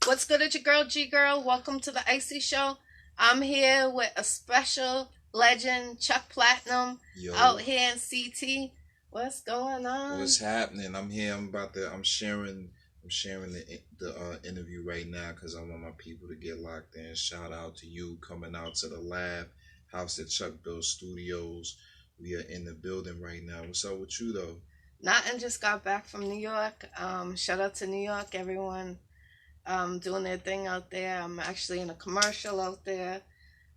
What's good at your girl, G Girl? Welcome to the Iccy Showw. I'm here with a special legend, Chuck Platinum, out Yo, here in CT. What's going on? what's happening? I'm here. I'm sharing the interview right now because I want my people to get locked in. Shout out to you coming out to the lab house at Chuck Bill Studios. We are in the building right now. What's up with you though? Nothing, just got back from New York. Shout out to New York, everyone doing their thing out there. I'm actually in a commercial out there.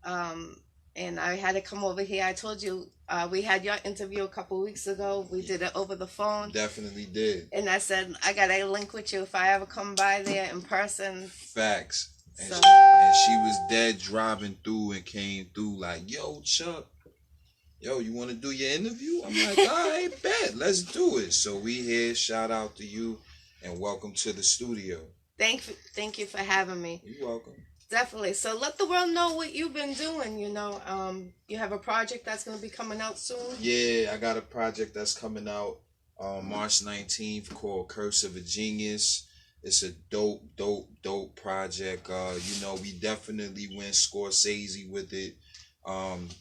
Um, and I had to come over here. I told you we had your interview a couple weeks ago. We did it over the phone. Definitely did. And I said, I got to link with you if I ever come by there in person. Facts. And, So, she was dead driving through and came through like, yo, Chuck, yo, you want to do your interview? I'm like, all right, bet, let's do it. So we here. Shout out to you and welcome to the studio. thank you for having me. You're welcome. Definitely. So let the world know what you've been doing. You have a project that's going to be coming out soon. Yeah, I got a project that's coming out March 19th called Curse of a Genius. It's a dope project. We definitely went Scorsese with it.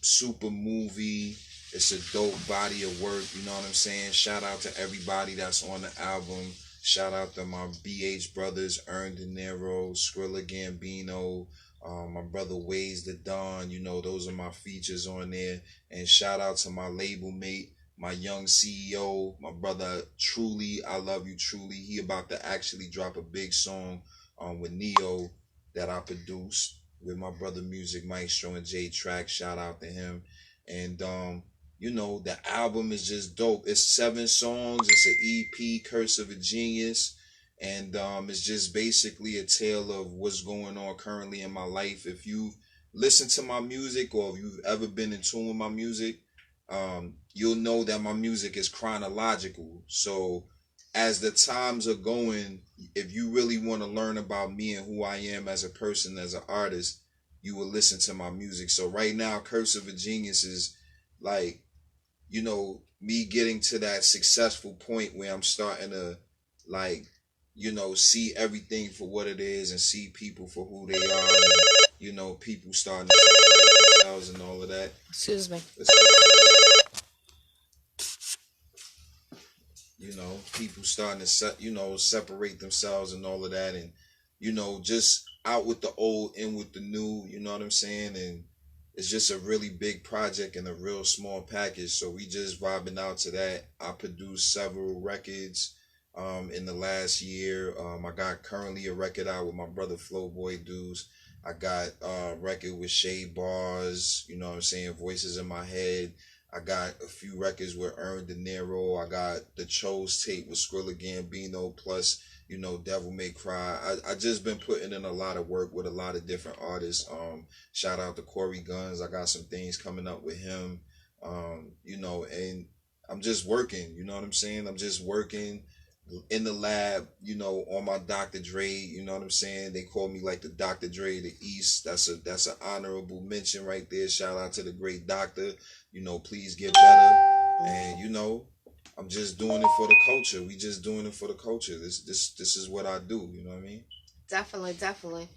Super movie. It's a dope body of work. You know what I'm saying? Shout out to everybody that's on the album. Shout out to my BH brothers, Earn De Niro, Skrilla Gambino, my brother Ways the Don. Those are my features on there. And shout out to my label mate, my young CEO, my brother Truly. I love you, Truly. He about to actually drop a big song with Neo that I produced with my brother Music Maestro and J Track. Shout out to him. And the album is just dope. It's 7 songs. It's an EP, Curse of a Genius. And it's just basically a tale of what's going on currently in my life. If you've listened to my music or if you've ever been in tune with my music, you'll know that my music is chronological. So as the times are going, if you really want to learn about me and who I am as a person, as an artist, you will listen to my music. So right now, Curse of a Genius is like, me getting to that successful point where I'm starting to like, see everything for what it is and see people for who they are. And, people starting to separate themselves and all of that. Excuse me. People starting to separate themselves and all of that, and just out with the old, in with the new. You know what I'm saying? And it's just a really big project and a real small package. So we just vibing out to that. I produced several records in the last year. I got currently a record out with my brother Flowboy Dudes. I got a record with Shay Bars, you know what I'm saying, Voices in My Head. I got a few records with Earn De Niro. I got the Chose tape with Skrilla Gambino, plus, Devil May Cry. I just been putting in a lot of work with a lot of different artists. Shout out to Corey Guns. I got some things coming up with him. And I'm just working, you know what I'm saying? I'm just working in the lab, on my Dr. Dre, you know what I'm saying? They call me like the Dr. Dre of the East. That's an honorable mention right there. Shout out to the great doctor. Please get better. And I'm just doing it for the culture. We just doing it for the culture. This is what I do, you know what I mean? Definitely, definitely.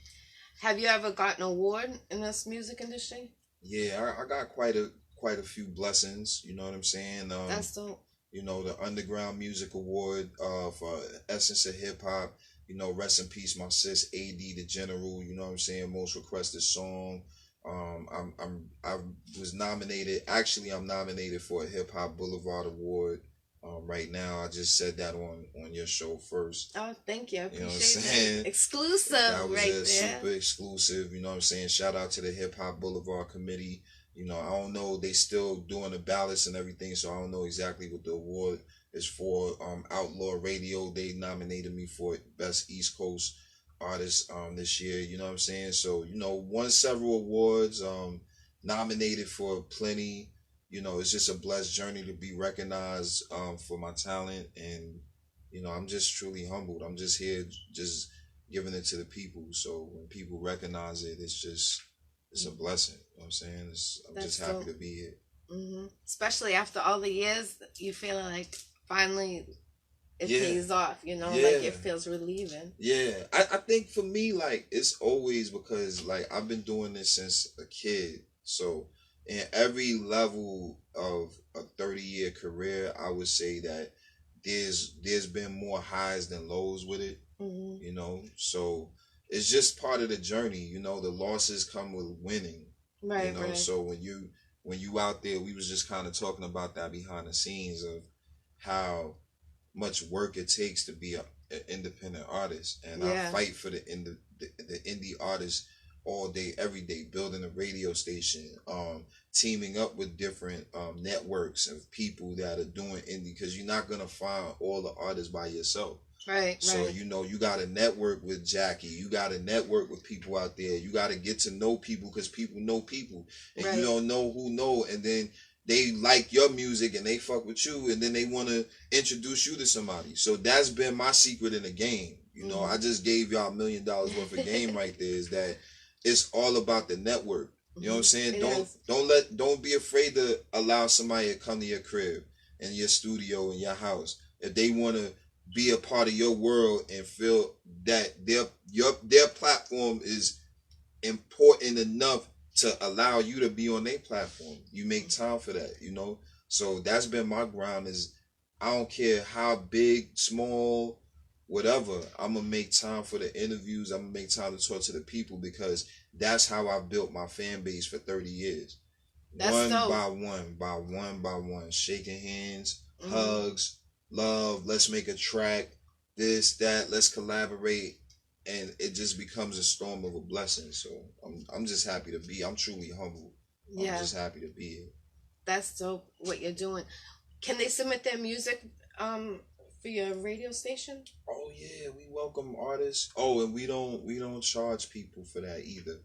Have you ever gotten an award in this music industry? Yeah, I got quite a few blessings, you know what I'm saying? That's dope. The Underground Music Award for Essence of Hip Hop. Rest in peace, my sis AD the General. You know what I'm saying? Most requested song. I was nominated. Actually, I'm nominated for a Hip Hop Boulevard Award. Right now, I just said that on your show first. Oh, thank you. I You know what I'm appreciate saying? that. Exclusive That was right there. super exclusive. You know what I'm saying? Shout out to the Hip Hop Boulevard Committee. I don't know. They still doing the ballots and everything, so I don't know exactly what the award is for. Outlaw Radio, they nominated me for Best East Coast Artist this year. You know what I'm saying? So, won several awards, nominated for plenty. It's just a blessed journey to be recognized for my talent. And, I'm just truly humbled. I'm just here just giving it to the people. So when people recognize it, it's a blessing. You know what I'm saying? I'm That's just happy dope. to be here. Especially after all the years, you feel like finally it Yeah. pays off, Yeah. like it feels relieving. Yeah. I think for me, like, it's always because, like, I've been doing this since a kid. So, in every level of a 30-year career, I would say that there's been more highs than lows with it, Hmm. So it's just part of the journey. The losses come with winning. Right, right. So when you out there, we was just kind of talking about that behind the scenes of how much work it takes to be an independent artist, and I Yeah. fight for the indie artists all day, every day, building a radio station, teaming up with different networks of people that are doing indie, because you're not gonna find all the artists by yourself. Right, So right. you got to network with Jackie. You got to network with people out there. You got to get to know people, because people know people, and you Right. don't know who know. And then they like your music and they fuck with you, and then they want to introduce you to somebody. So that's been my secret in the game. I just gave y'all $1 million worth of game right there. Is that it's all about the network. You know what I'm saying? It Don't is. don't be afraid to allow somebody to come to your crib and your studio and your house if they want to be a part of your world and feel that their platform is important enough to allow you to be on their platform. You make time for that. So that's been my ground. Is I don't care how big, small, whatever. I'm gonna make time for the interviews. I'm gonna make time to talk to the people, because that's how I built my fan base for 30 years. That's One dope. by one, by one by one, shaking hands, Hmm. hugs, love. Let's make a track. This, that. Let's collaborate, and it just becomes a storm of a blessing. So I'm just happy to be. I'm truly humble. I'm Yeah, just happy to be here. that's dope what you're doing. Can they submit their music for your radio station? Oh yeah, we welcome artists. Oh, and we don't charge people for that either.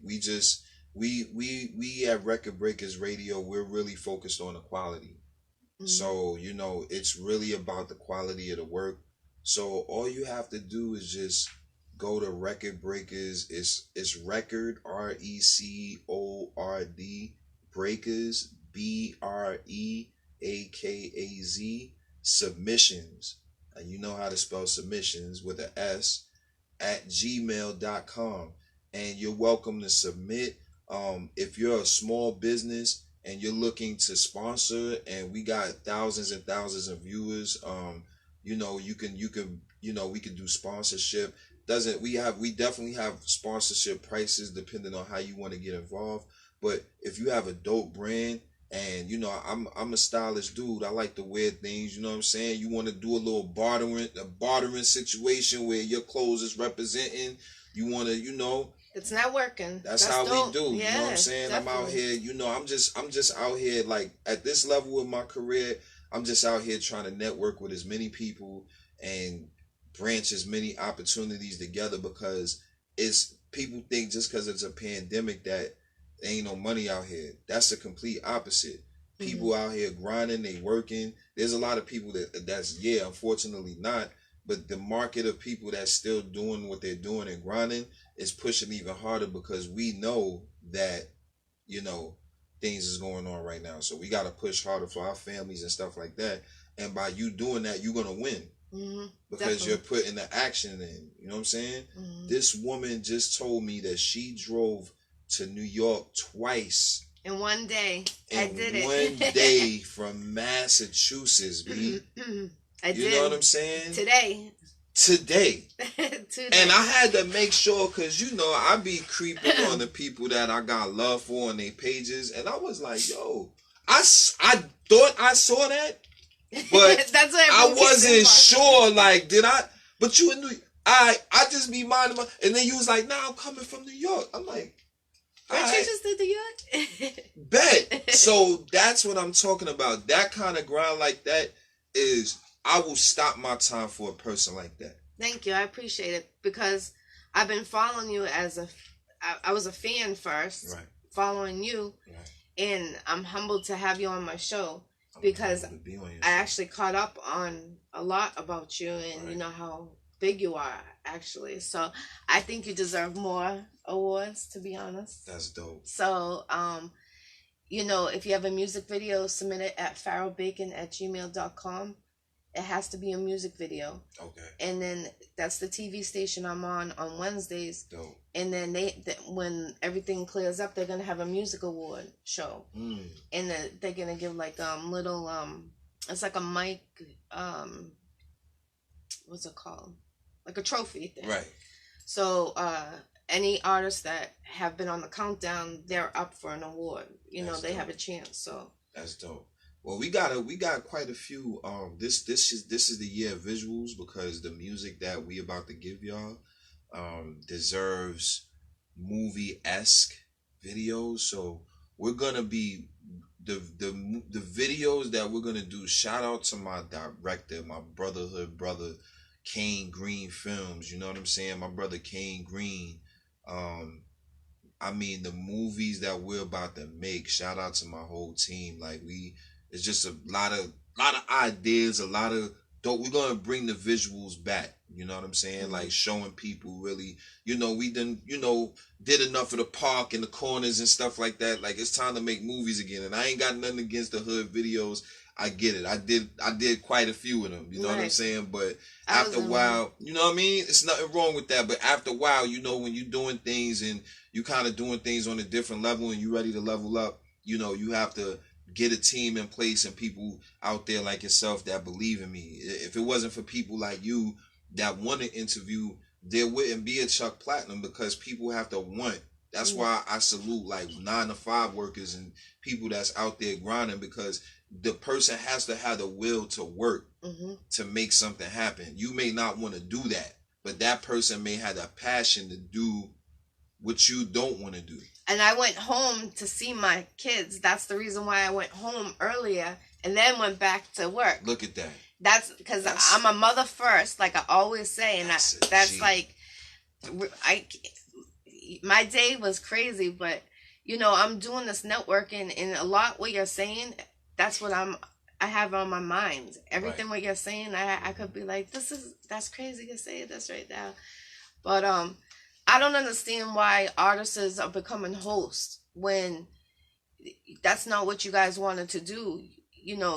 We just we at Record Breakers Radio, we're really focused on the quality. Hmm. So, it's really about the quality of the work. So all you have to do is just go to Record Breakers. It's record RECORD Breakers BREAKAZ submissions. And you know how to spell submissions with an S at gmail.com. And you're welcome to submit. If you're a small business and you're looking to sponsor, and we got thousands and thousands of viewers, we can do sponsorship. Doesn't we definitely have sponsorship prices depending on how you want to get involved. But if you have a dope brand, and I'm a stylish dude. I like to wear things. You know what I'm saying? You want to do a bartering situation where your clothes is representing. You want to, It's networking. that's That's how we dope. do. You know what I'm Yeah, saying? I'm out definitely. here. I'm just out here, like, at this level of my career. I'm just out here trying to network with as many people and branch as many opportunities together, because it's people think just because it's a pandemic that there ain't no money out here. That's the complete opposite. Hmm. People out here grinding, they working. There's a lot of people that's, yeah, unfortunately not. But the market of people that's still doing what they're doing and grinding is pushing even harder, because we know that, you know, things is going on right now. So we got to push harder for our families and stuff like that. And by you doing that, you're going to win, Hmm. because you're Definitely. putting the action in. You know what I'm saying? Hmm. This woman just told me that she drove to New York twice In one day, I in did one it. day from Massachusetts, B. I You know what did I'm saying? today. Today. And Today. I had to make sure, because I be creeping on the people that I got love for on their pages, and I was like, yo, I thought I saw that, but That's what I everyone keeps wasn't inboxing. sure. Like, did I? But you in New, I just be minding my. And then you was like, nah, I'm coming from New York. I'm like, all Weren't you right, just in New bet. York? So that's what I'm talking about. That kind of grind like that is, I will stop my time for a person like that. Thank you. I appreciate it because I've been following you I was a fan first, Right. following you, Right. and I'm humbled to have you on my show I'm because humbled to be on your I show. actually caught up on a lot about you and Right. you know how big you are actually. So I think you deserve more awards, to be honest. That's dope. So if you have a music video, submit it at farrowbacon@gmail.com. it has to be a music video. Okay. And then that's the TV station I'm on Wednesdays. Dope. And then when everything clears up, they're gonna have a music award show. And they're gonna give like little it's like a mic what's it called, like a trophy thing. Right. So any artists that have been on the countdown, they're up for an award. They have a chance. So that's dope. Well, we got quite a few. This is the year of visuals, because the music that we about to give y'all deserves movie-esque videos. So we're gonna be the videos that we're gonna do. Shout out to my director, my brotherhood brother, Kane Green Films. You know what I'm saying? My brother Kane Green. I mean, the movies that we're about to make. Shout out to my whole team. Like it's just a lot of ideas, a lot of dope. We're gonna bring the visuals back. You know what I'm saying? Mm-hmm. Like showing people really. We done did enough of the park and the corners and stuff like that. Like it's time to make movies again. And I ain't got nothing against the hood videos. I get it. I did quite a few of them. You know what I'm saying? But after a while, you know what I mean? It's nothing wrong with that. But after a while, when you're doing things and you kind of doing things on a different level and you ready to level up, you have to get a team in place and people out there like yourself that believe in me. If it wasn't for people like you that want to interview, there wouldn't be a Chuck Platinum, because people have to want. That's why I salute like 9-to-5 workers and people that's out there grinding, because the person has to have the will to work to make something happen. You may not want to do that, but that person may have the passion to do what you don't want to do. And I went home to see my kids. That's the reason why I went home earlier and then went back to work. Look at that. That's because I'm a mother first, like I always say, and that's like, my day was crazy, but I'm doing this networking, and a lot what you're saying, that's what I have on my mind. Everything what you're saying, I could be like, that's crazy to say this right now, but I don't understand why artists are becoming hosts when that's not what you guys wanted to do.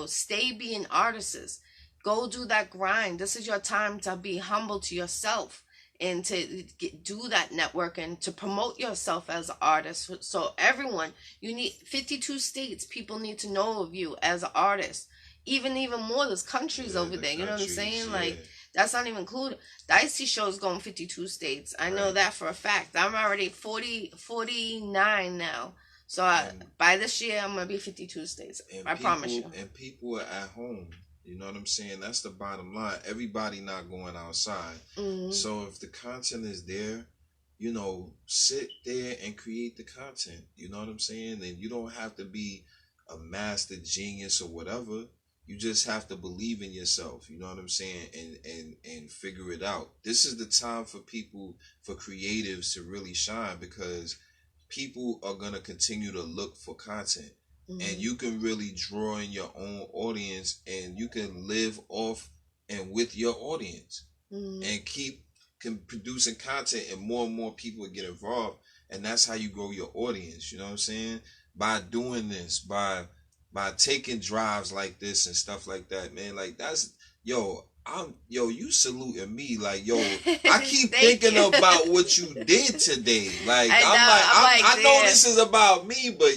Stay being artists. Go do that grind. This is your time to be humble to yourself and to do that networking, to promote yourself as an artist. So everyone, you need 52 states. People need to know of you as an artist. Even more, there's countries over there. You know what I'm saying? Yeah. Like, that's not even included. The Iccy Showw is going 52 states. I know that for a fact. I'm already 49 now. So by this year, I'm going to be 52 states. I promise you. And people are at home. You know what I'm saying? That's the bottom line. Everybody not going outside. So if the content is there, sit there and create the content. You know what I'm saying? And you don't have to be a master genius or whatever. You just have to believe in yourself. You know what I'm saying? And figure it out. This is the time for people, for creatives to really shine, because people are going to continue to look for content. And you can really draw in your own audience, and you can live off and with your audience and keep producing content, and more people get involved. And that's how you grow your audience. You know what I'm saying? By doing this, by taking drives like this and stuff like that, man. Like that's, you saluting me, like, I keep thinking about what you did today. Like, I know this is about me, but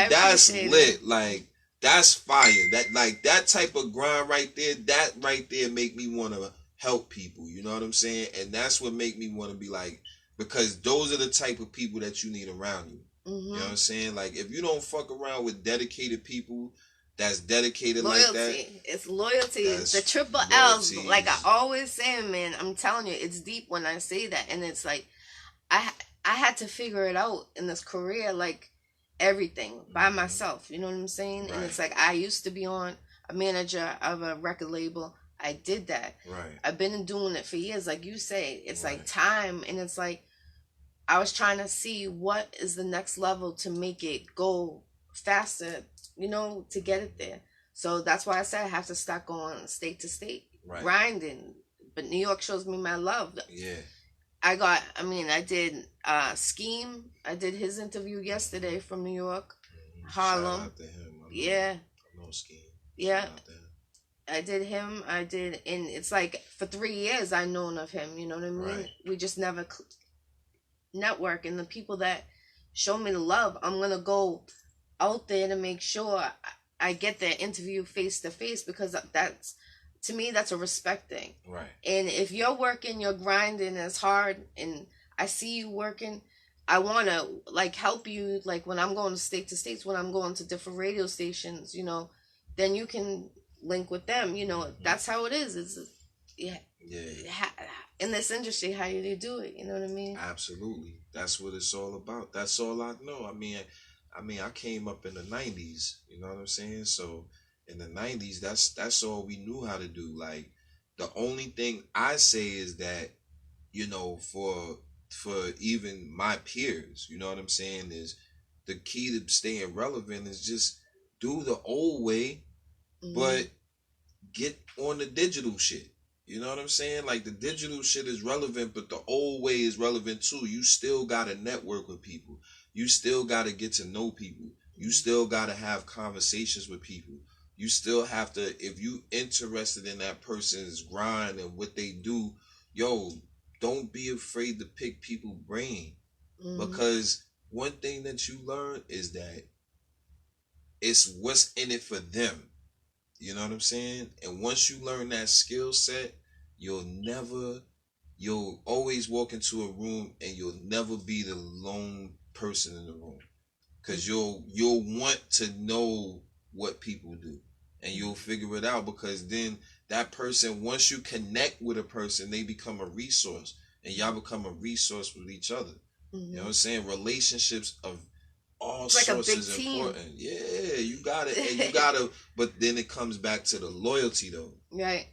that's lit. Like, that's fire. That type of grind right there, make me want to help people. You know what I'm saying? And that's what make me want to be like, because those are the type of people that you need around you. You know what I'm saying? Like, if you don't fuck around with dedicated people that's dedicated loyalty. Like that. It's loyalty. That's the triple L's. Like I always say, man, I'm telling you, it's deep when I say that. And it's like, I had to figure it out in this career, like everything by myself. You know what I'm saying? Right. And it's like, I used to be a manager of a record label. I did that. Right. I've been doing it for years. Like you say, it's like time. And it's like, I was trying to see what is the next level to make it go faster, to get it there. So that's why I said I have to start going state to state, grinding. But New York shows me my love. Yeah. I did Scheme. I did his interview yesterday from New York, Harlem. Shout out to him. I know Scheme. Yeah. I did him. I did, and it's like for 3 years I known of him. You know what I mean? Right. We just never network, and the people that show me the love, I'm gonna go out there to make sure I get their interview face to face, because that's, to me, that's a respect thing. Right. And if you're working, you're grinding as hard, and I see you working, I want to like help you, like when I'm going to states, when I'm going to different radio stations, then you can link with them. Mm-hmm. That's how it is. It's, yeah, Yeah. in this industry, how do they do it? You know what I mean? Absolutely. That's what it's all about. That's all I know. I mean, I came up in the '90s. You know what I'm saying? So in the '90s, that's all we knew how to do. Like the only thing I say is that for even my peers, you know what I'm saying, is the key to staying relevant is just do the old way, Hmm. but get on the digital shit. You know what I'm saying? Like the digital shit is relevant, but the old way is relevant too. You still gotta network with people. You still gotta get to know people. You still gotta have conversations with people. You still have to, if you interested in that person's grind and what they do, yo, don't be afraid to pick people brain. Hmm. Because one thing that you learn is that it's what's in it for them. You know what I'm saying? And once you learn that skill set, you'll always walk into a room and you'll never be the lone person in the room. Cause you'll want to know what people do. And you'll figure it out, because then that person, once you connect with a person, they become a resource. And y'all become a resource with each other. You know what Hmm. I'm saying? Relationships of all It's like a sorts big is team. important. Yeah, you got it, and you gotta. But then it comes back to the loyalty, though. Right.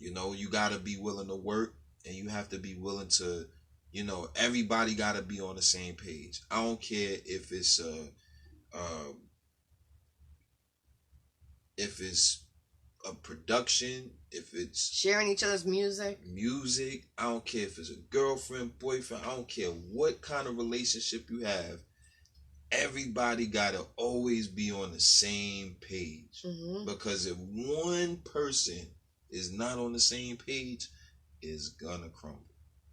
You gotta be willing to work, and you have to be willing to. Everybody gotta be on the same page. I don't care uh, if it's a production, if it's Sharing each other's music. music. I don't care if it's a girlfriend, boyfriend. I don't care what kind of relationship you have. Everybody gotta always be on the same page, Hmm. because if one person is not on the same page, it's gonna crumble.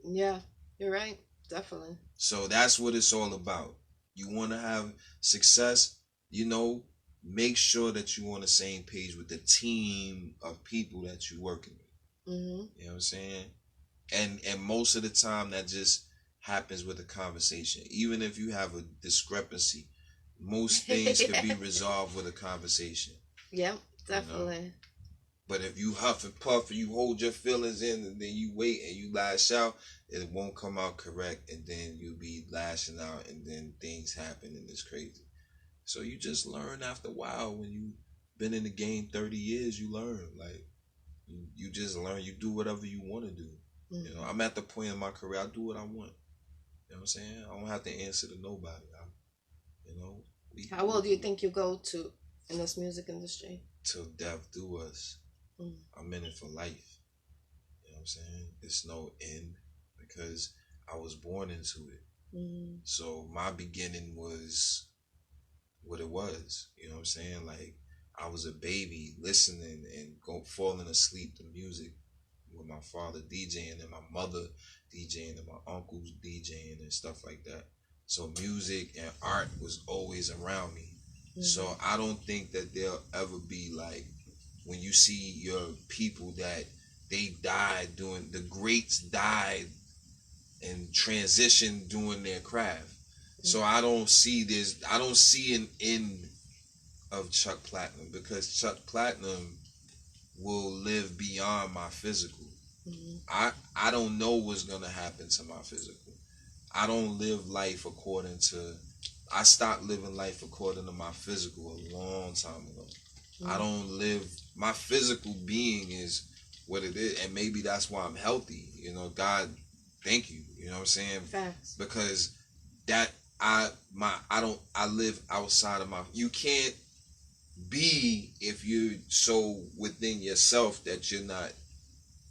Yeah, you're right. Definitely. So that's what it's all about. You want to have success, you know make sure that you're on the same page with the team of people that you're working with. Hmm. You know what I'm saying? And most of the time that just happens with a conversation. Even if you have a discrepancy, most things could be resolved with a conversation. Yep, You know. definitely. But if you huff and puff and you hold your feelings in and then you wait and you lash out, it won't come out correct, and then you'll be lashing out and then things happen and it's crazy. So you just learn after a while. When you been in the game 30 years, you learn. Like you just learn. You do whatever you want to do. Hmm. I'm at the point in my career, I do what I want. You know what I'm saying? I don't have to answer to nobody. You know, we How we old do you think you go to in this music industry? till death do us. Mm. I'm in it for life. You know what I'm saying? It's no end, because I was born into it. Mm. So my beginning was what it was. You know what I'm saying? Like I was a baby listening and falling asleep to music, with my father DJing and my mother DJing and my uncles DJing and stuff like that. So music and art was always around me. So Mm. I don't think that there'll ever be like, when you see your people that they died doing, the greats died and transitioned doing their craft. So Mm. I don't see an end of Chuck Platinum, because Chuck Platinum will live beyond my physical. Mm. I don't know what's gonna happen to my physical. I don't live life according to. I stopped living life according to my physical a long time ago. I Mm. don't live. My physical being is what it is, and maybe that's why I'm healthy. God, thank you. You know what I'm saying? Facts. Because that I live outside of my. You can't be, if you're so within yourself that you're not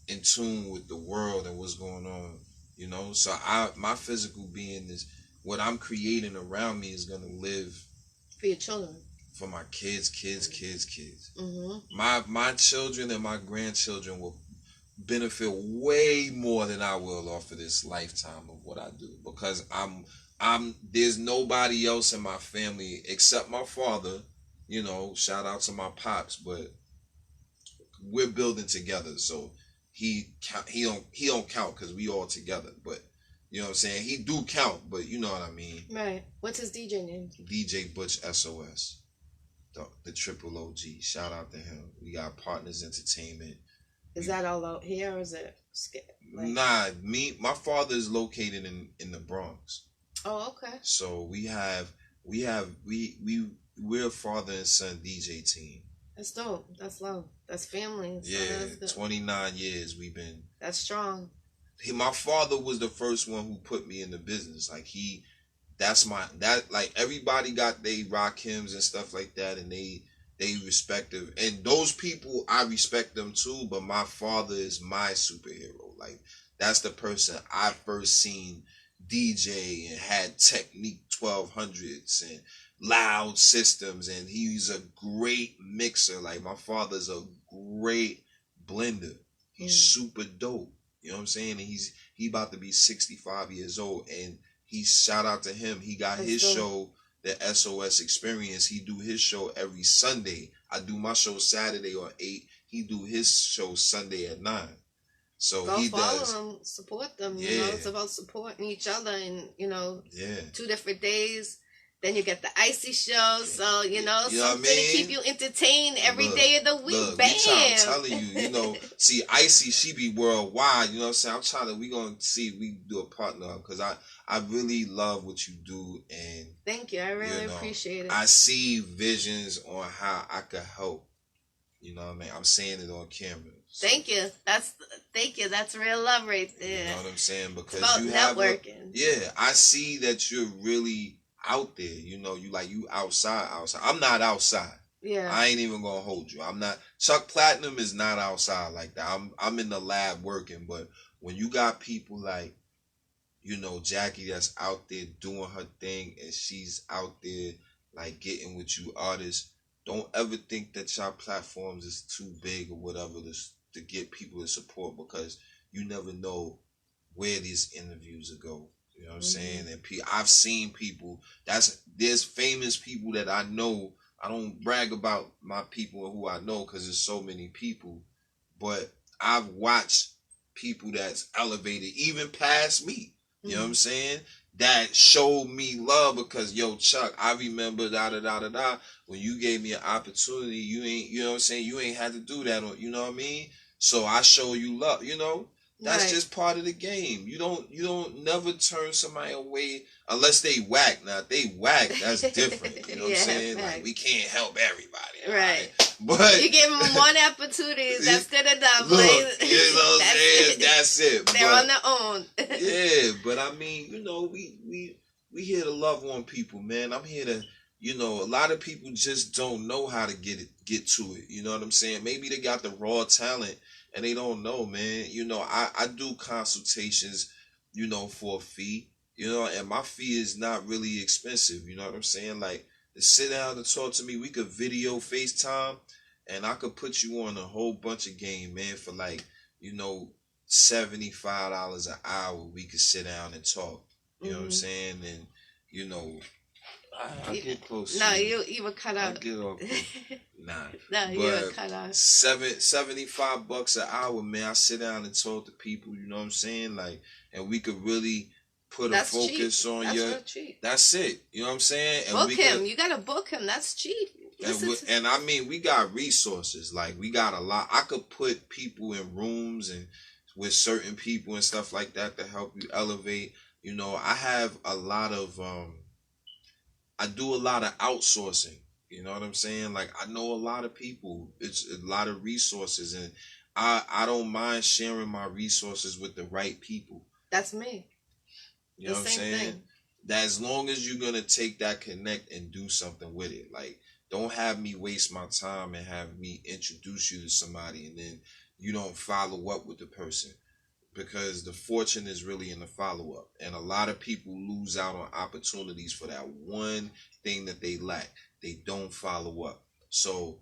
in tune with the world and what's going on. So my physical being is what I'm creating around me is gonna live For your children. for my kids. Mm-hmm. My children and my grandchildren will benefit way more than I will off of this lifetime of what I do, because I'm there's nobody else in my family except my father. You know, shout out to my pops, but we're building together. So he don't count because we all together. But you know what I'm saying? He do count, but you know what I mean. Right. What's his DJ name? DJ Butch SOS, the triple OG. Shout out to him. We got Partners Entertainment. Is that all out here, or is it like... Nah, my father is located in the Bronx. Oh, okay. So we're a father and son DJ team. That's dope. That's love. That's family. So Yeah, that's 29 years we've been. That's strong. My father was the first one who put me in the business. Like like everybody got they Rakims and stuff like that, and they respective, and those people I respect them too. But my father is my superhero. Like that's the person I first seen DJ and had Technique 1200s and loud systems, and he's a great mixer. Like my father's a great blender. He's super dope. You know what I'm saying? And he about to be 65 years old, and he, shout out to him. He got his show, the SOS Experience. He do his show every Sunday. I do my show Saturday on 8. He do his show Sunday at 9. So go he follow does. them, support them. Yeah. You know, it's about supporting each other, and Yeah. 2 different days. Then you get the Iccy Showw, so you know something to keep you entertained every day of the week. Look, Bam! I'm telling you, see, Iccy, she be worldwide. You know what I'm saying? I'm trying to. We gonna see if we do a partner up, because I really love what you do, and thank you. I really appreciate it. I see visions on how I could help. You know what I mean? I'm saying it on camera. So. Thank you. That's real love right there. You know what I'm saying? Because it's about you networking. Yeah, I see that you're really out there. You outside. I'm not outside. Yeah. I ain't even gonna hold you. I'm not. Chuck Platinum is not outside like that. I'm in the lab working, but when you got people like, Jackie that's out there doing her thing, and she's out there like getting with you artists, don't ever think that your platforms is too big or whatever to get people to support, because you never know where these interviews will go. You know what I'm saying? And I've seen people, there's famous people that I know. I don't brag about my people who I know because there's so many people, but I've watched people that's elevated even past me. You know what I'm saying? That showed me love because, yo, Chuck, I remember when you gave me an opportunity, you know what I'm saying? You ain't had to do that, you know what I mean? So I show you love, That's right. Just part of the game. You don't never turn somebody away unless they whack. Now, if they whack, that's different. You know what I'm saying? Fact. Like, we can't help everybody. Right. But you give them one opportunity, that's good enough. Look, you know what I'm saying? That's it. They're on their own. Yeah, but I mean, we here to love on people, man. I'm here to, a lot of people just don't know how to get to it. You know what I'm saying? Maybe they got the raw talent and they don't know, man. I do consultations, for a fee, and my fee is not really expensive. You know what I'm saying? Like, to sit down and talk to me, we could video FaceTime, and I could put you on a whole bunch of game, man, for like, $75 an hour. We could sit down and talk. You know what I'm saying? And, I get close. No, you were cut out. I get off. Nah. No, you were cut out. $75 an hour, man. I sit down and talk to people, you know what I'm saying? Like, and we could really put a focus on that's real cheap. That's it. You know what I'm saying? And book him. You gotta book him. That's cheap. And I mean, we got resources. Like, we got a lot. I could put people in rooms and with certain people and stuff like that to help you elevate. I have a lot of I do a lot of outsourcing. You know what I'm saying? Like, I know a lot of people. It's a lot of resources, and I don't mind sharing my resources with the right people. That's me. You know what I'm saying? That as long as you're gonna take that connect and do something with it. Like, don't have me waste my time and have me introduce you to somebody and then you don't follow up with the person. Because the fortune is really in the follow-up. And a lot of people lose out on opportunities for that one thing that they lack. they don't follow up. So,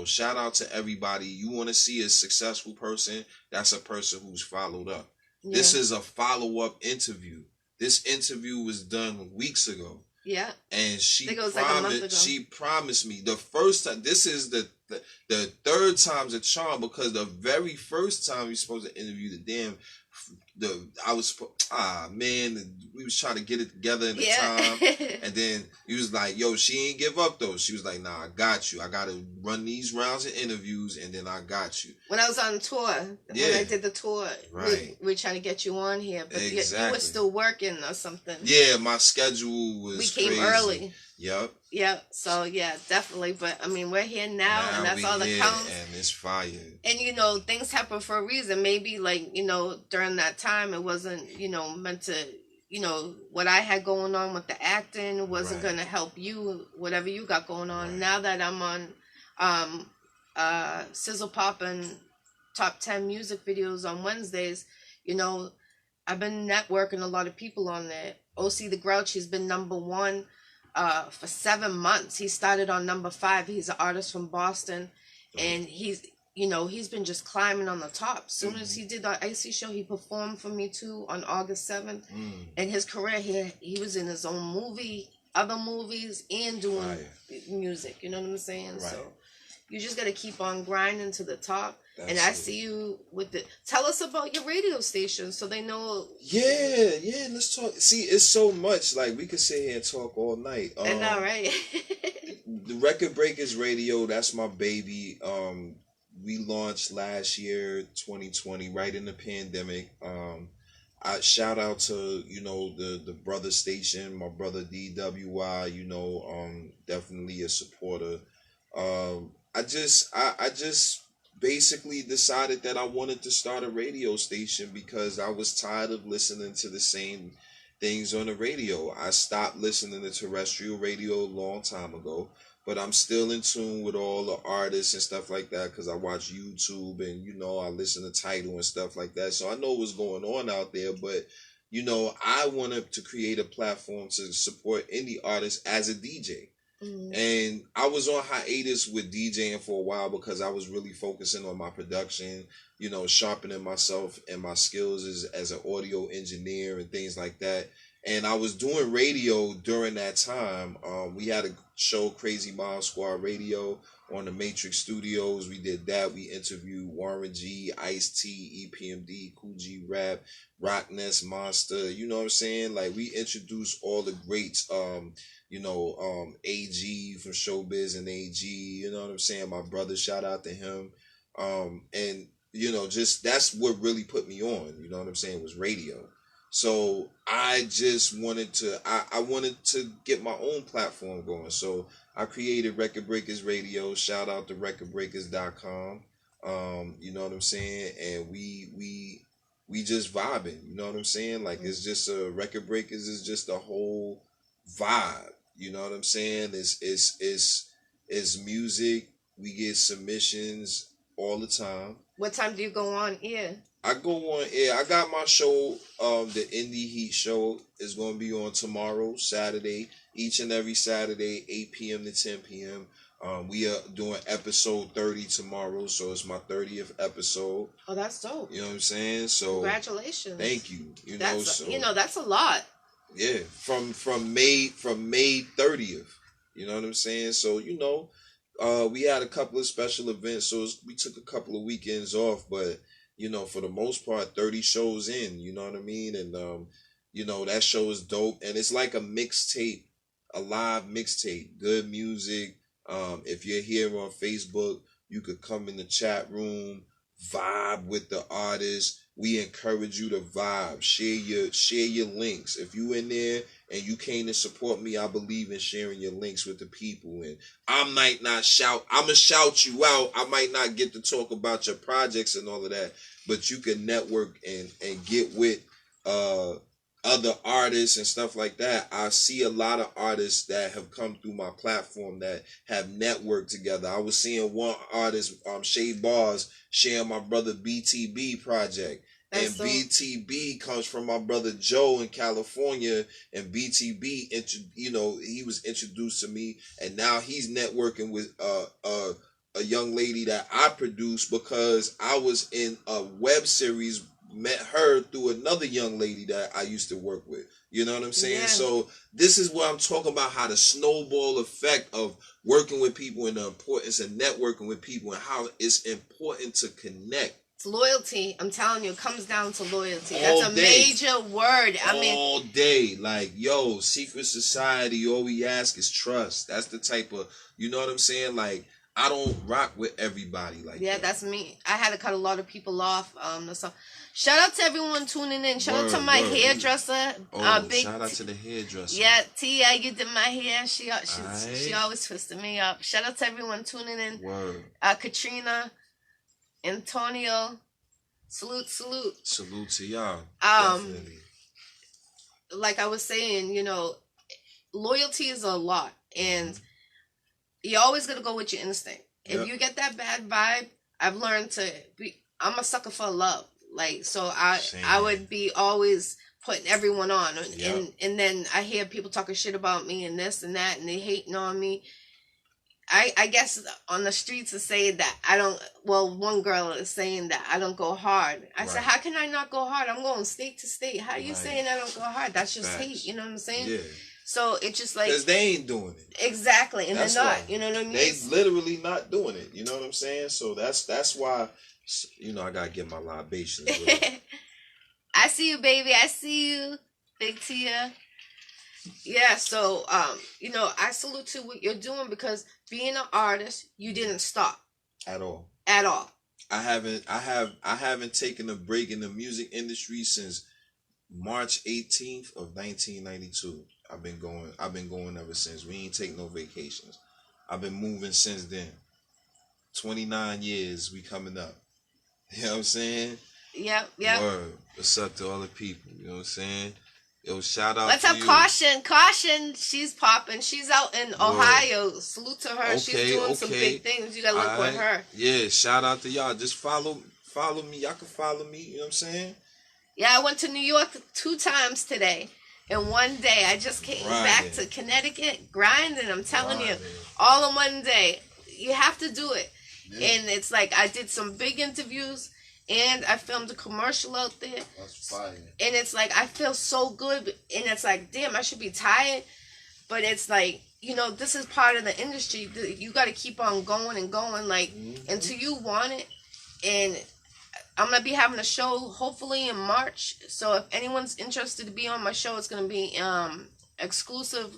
shout out to everybody. You want to see a successful person, that's a person who's followed up. Yeah. This is a follow-up interview. This interview was done weeks ago. Yeah. And I think it was like a month ago. she promised me the first time. This is the third time's a charm, because the very first time we supposed to interview the damn we was trying to get it together in the time, and then he was like, yo, she ain't give up though. She was like, nah, I got you. I gotta run these rounds of interviews, and then I got you. When I was on tour, when I did the tour, right, we trying to get you on here, but exactly. you were still working or something. Yeah, my schedule was. We came crazy. early. Yep. Yep. So yeah, definitely. But I mean, we're here now and that's all that counts. And it's fire. And things happen for a reason. Maybe during that time it wasn't meant to. What I had going on with the acting wasn't gonna help you. Whatever you got going on. Right. Now that I'm on Sizzle Pop and Top 10 music videos on Wednesdays, I've been networking a lot of people on there. OC the Grouch, he's been #1 for 7 months. He started on #5. He's an artist from Boston, and he's been just climbing on the top. Soon as he did the Iccy Showw, he performed for me too on August 7th. And his career, he was in his own movie, other movies, and doing music. You know what I'm saying? Right. So you just got to keep on grinding to the top. And I see you with the. Tell us about your radio station so they know. Yeah, let's talk. See, it's so much. Like, we could sit here and talk all night. I know, right? The Record Breakers Radio, that's my baby. We launched last year, 2020, right in the pandemic. I shout out to, the brother station, my brother DWI, definitely a supporter. I just basically decided that I wanted to start a radio station because I was tired of listening to the same things on the radio. I stopped listening to terrestrial radio a long time ago, but I'm still in tune with all the artists and stuff like that because I watch YouTube and, I listen to Tidal and stuff like that. So I know what's going on out there, but, I wanted to create a platform to support indie artists as a DJ. And I was on hiatus with DJing for a while because I was really focusing on my production, sharpening myself and my skills as an audio engineer and things like that. And I was doing radio during that time. We had a show, Crazy Mom Squad Radio, on the Matrix Studios. We did that. We interviewed Warren G, Ice-T, EPMD, Cool G Rap, Rock Ness, Monster. You know what I'm saying? Like, we introduced all the greats. AG from Showbiz and AG, you know what I'm saying? My brother, shout out to him. And, just that's what really put me on, you know what I'm saying, was radio. So I just wanted to, I wanted to get my own platform going. So I created Record Breakers Radio. Shout out to recordbreakers.com. You know what I'm saying? And we just vibing, you know what I'm saying? Like, it's just Record Breakers is just a whole vibe. You know what I'm saying? It's music. We get submissions all the time. What time do you go on air? I go on air. I got my show, the Indie Heat Show, is going to be on tomorrow, Saturday, each and every Saturday, 8 p.m. to 10 p.m. We are doing episode 30 tomorrow, so it's my 30th episode. Oh, that's dope. You know what I'm saying? So congratulations. Thank you. That's a lot. Yeah, from May 30th. You know what I'm saying? So, we had a couple of special events, so we took a couple of weekends off, but, for the most part, 30 shows in, you know what I mean? And, that show is dope. And it's like a mixtape, a live mixtape, good music. If you're here on Facebook, you could come in the chat room, vibe with the artists. We encourage you to vibe, share your links. If you in there and you came to support me, I believe in sharing your links with the people. And I might not shout, I'm gonna shout you out. I might not get to talk about your projects and all of that, but you can network and get with other artists and stuff like that. I see a lot of artists that have come through my platform that have networked together. I was seeing one artist, Shay Bars, sharing my brother BTB project. That's And so. BTB comes from my brother Joe in California, and BTB, he was introduced to me, and now he's networking with a young lady that I produced because I was in a web series. Met her through another young lady that I used to work with. You know what I'm saying? Yeah. So this is what I'm talking about, how the snowball effect of working with people and the importance of networking with people and how it's important to connect. It's loyalty. I'm telling you, it comes down to loyalty. All That's a day. major word. I mean, All day. Like, yo, secret society, all we ask is trust. That's the type of, you know what I'm saying? Like, I don't rock with everybody like yeah, that. that's me. I had to cut a lot of people off. So shout out to everyone tuning in. Shout out to my hairdresser. Shout out to the hairdresser. Yeah, Tia, you did my hair. She always twisted me up. Shout out to everyone tuning in. Word. Katrina, Antonio, salute. Salute to y'all. Definitely. Like I was saying, loyalty is a lot, and you always gotta go with your instinct. If you get that bad vibe, I've learned to be. I'm a sucker for love. Like, so I would be always putting everyone on, and then I hear people talking shit about me and this and that, and they hating on me. I guess on the streets is saying that I don't. Well, one girl is saying that I don't go hard. I said, how can I not go hard? I'm going state to state. How are you saying I don't go hard? That's just hate. You know what I'm saying? Yeah. So it's just like, because they ain't doing it. Exactly, and that's they're not. You know what I mean? They literally not doing it. You know what I'm saying? So that's why. I gotta get my libations. I see you, baby. I see you, Big Tia. Yeah, so I salute to what you're doing, because being an artist, you didn't stop at all. I haven't taken a break in the music industry since March 18th of 1992. I've been going ever since. We ain't take no vacations. I've been moving since then. 29 years we coming up. You know what I'm saying? Yep. Word. What's up to all the people? You know what I'm saying? Yo, shout out Let's to have you. Caution, she's popping. She's out in Ohio. Salute to her. She's doing some big things. You gotta look with her. Yeah, shout out to y'all. Just follow me. Y'all can follow me. You know what I'm saying? Yeah, I went to New York 2 times today. In one day. I just came back to Connecticut, grinding. I'm telling you, all in one day. You have to do it. Yeah. And it's like I did some big interviews, and I filmed a commercial out there. That's fire. And it's like I feel so good, and it's like, damn, I should be tired, but it's like, this is part of the industry. You got to keep on going and going, like, until you want it. And I'm gonna be having a show hopefully in March. So if anyone's interested to be on my show, it's gonna be exclusive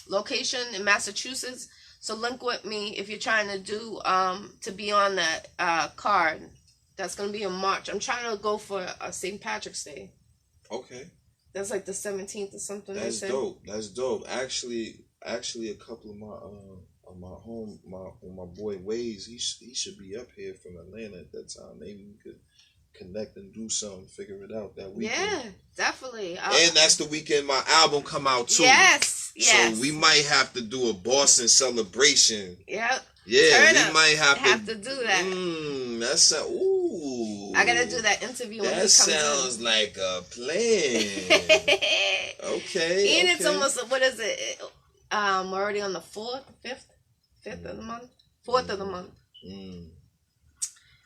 location in Massachusetts. So link with me if you're trying to do to be on that card. That's gonna be in March. I'm trying to go for St. Patrick's Day. Okay. That's like the 17th or something. That's dope. Actually, a couple of my boy Waze, he should be up here from Atlanta at that time. Maybe we could connect and do something, figure it out that weekend. Yeah, definitely. And that's the weekend my album come out too. Yes. So we might have to do a Boston celebration. Yep. Yeah, we might have to do that. That's ooh. I gotta do that interview. That sounds like a plan. Okay. And it's almost, what is it? We're already on the 4th, 5th of the month, 4th of the month.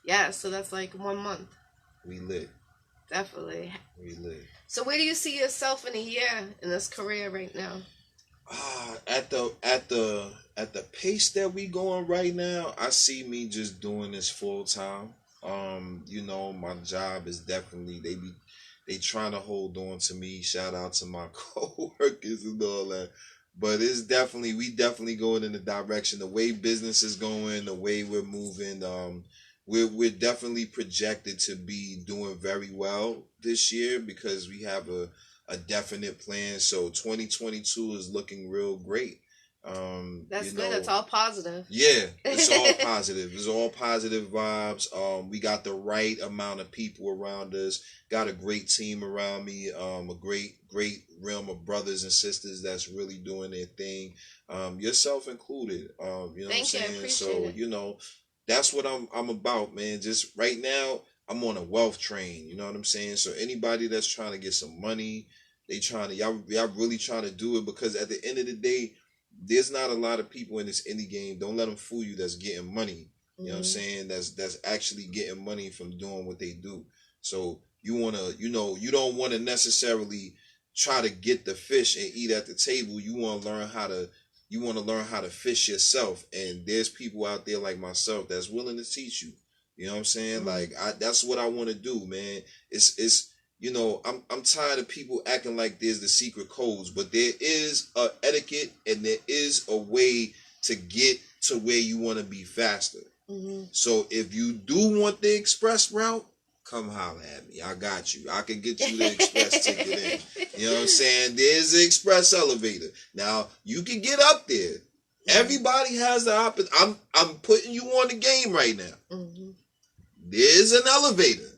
Yeah, so that's like 1 month. We lit. Definitely. We lit. So where do you see yourself in a year in this career right now? At the pace that we going right now, I see me just doing this full time. My job is definitely, they trying to hold on to me. Shout out to my co-workers and all that. But we definitely going in the direction, the way business is going, the way we're moving. We're definitely projected to be doing very well this year because we have a definite plan. So 2022 is looking real great. That's good. It's all positive. Yeah, it's all positive. It's all positive vibes. We got the right amount of people around us. Got a great team around me. A great realm of brothers and sisters that's really doing their thing. Yourself included. You know what I'm saying? I appreciate it. That's what I'm about, man. Just right now, I'm on a wealth train. You know what I'm saying? So anybody that's trying to get some money, they trying to y'all really trying to do it, because at the end of the day, there's not a lot of people in this indie game. Don't let them fool you. That's getting money. You know what I'm saying? That's actually getting money from doing what they do. So you wanna, you don't want to necessarily try to get the fish and eat at the table. You want to learn how to fish yourself. And there's people out there like myself that's willing to teach you. You know what I'm saying? Like that's what I want to do, man. It's I'm tired of people acting like there's the secret codes, but there is a etiquette and there is a way to get to where you want to be faster. So if you do want the express route, come holler at me. I got you. I can get you the express ticket in. You know what I'm saying? There's the express elevator. Now you can get up there. Everybody has the option. I'm putting you on the game right now. There's an elevator.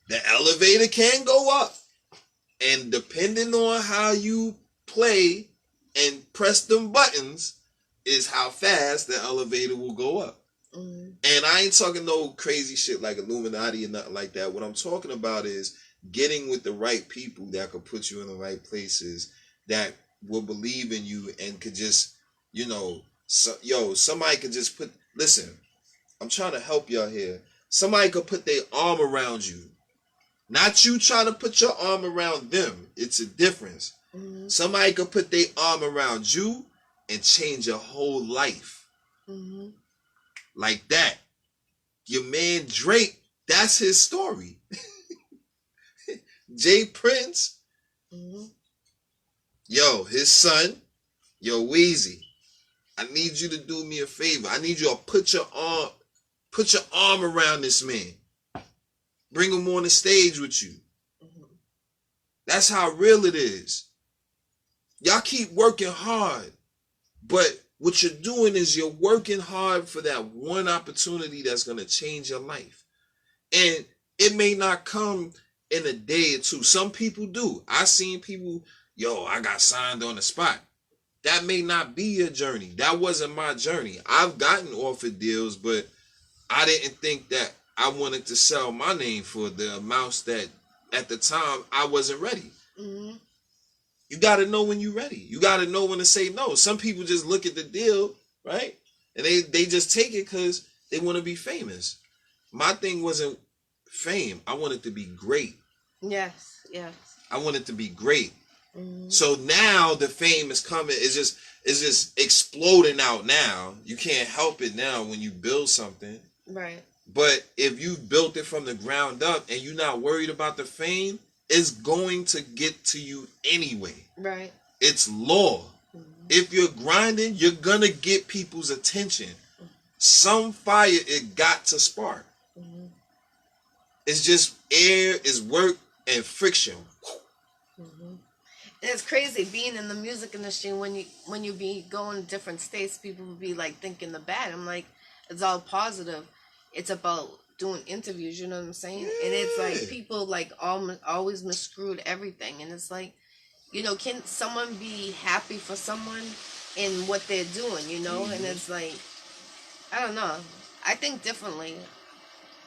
The elevator can go up. And depending on how you play and press them buttons is how fast the elevator will go up. And I ain't talking no crazy shit like Illuminati or nothing like that. What I'm talking about is getting with the right people that could put you in the right places, that will believe in you and could just, somebody could just listen, I'm trying to help y'all here. Somebody could put their arm around you. Not you trying to put your arm around them. It's a difference. Somebody could put their arm around you and change your whole life. Like that. Your man Drake, that's his story. Jay Prince, his son, Weezy, I need you to do me a favor. I need you to put your arm around this man. Bring him on the stage with you. That's how real it is. Y'all keep working hard, but what you're doing is you're working hard for that one opportunity that's going to change your life. And it may not come in a day or two. Some people do. I seen people, I got signed on the spot. That may not be your journey. That wasn't my journey. I've gotten offered deals, but I didn't think that I wanted to sell my name for the amounts that at the time I wasn't ready. You got to know when you're ready. You got to know when to say no. Some people just look at the deal, right? And they just take it because they want to be famous. My thing wasn't fame. I wanted to be great. Yes. I wanted to be great. So now the fame is coming. It's just exploding out now. You can't help it now when you build something. Right. But if you built it from the ground up and you're not worried about the fame, it's going to get to you anyway. Right. It's law. If you're grinding, you're going to get people's attention. Some fire, it got to spark. It's just air, is work, and friction. And it's crazy being in the music industry. When you be going to different states, people will be like thinking the bad. I'm like, it's all positive. It's about doing interviews, you know what I'm saying? Yeah. And it's like people like always miscrewed everything. And it's like, can someone be happy for someone in what they're doing, And it's like, I don't know. I think differently.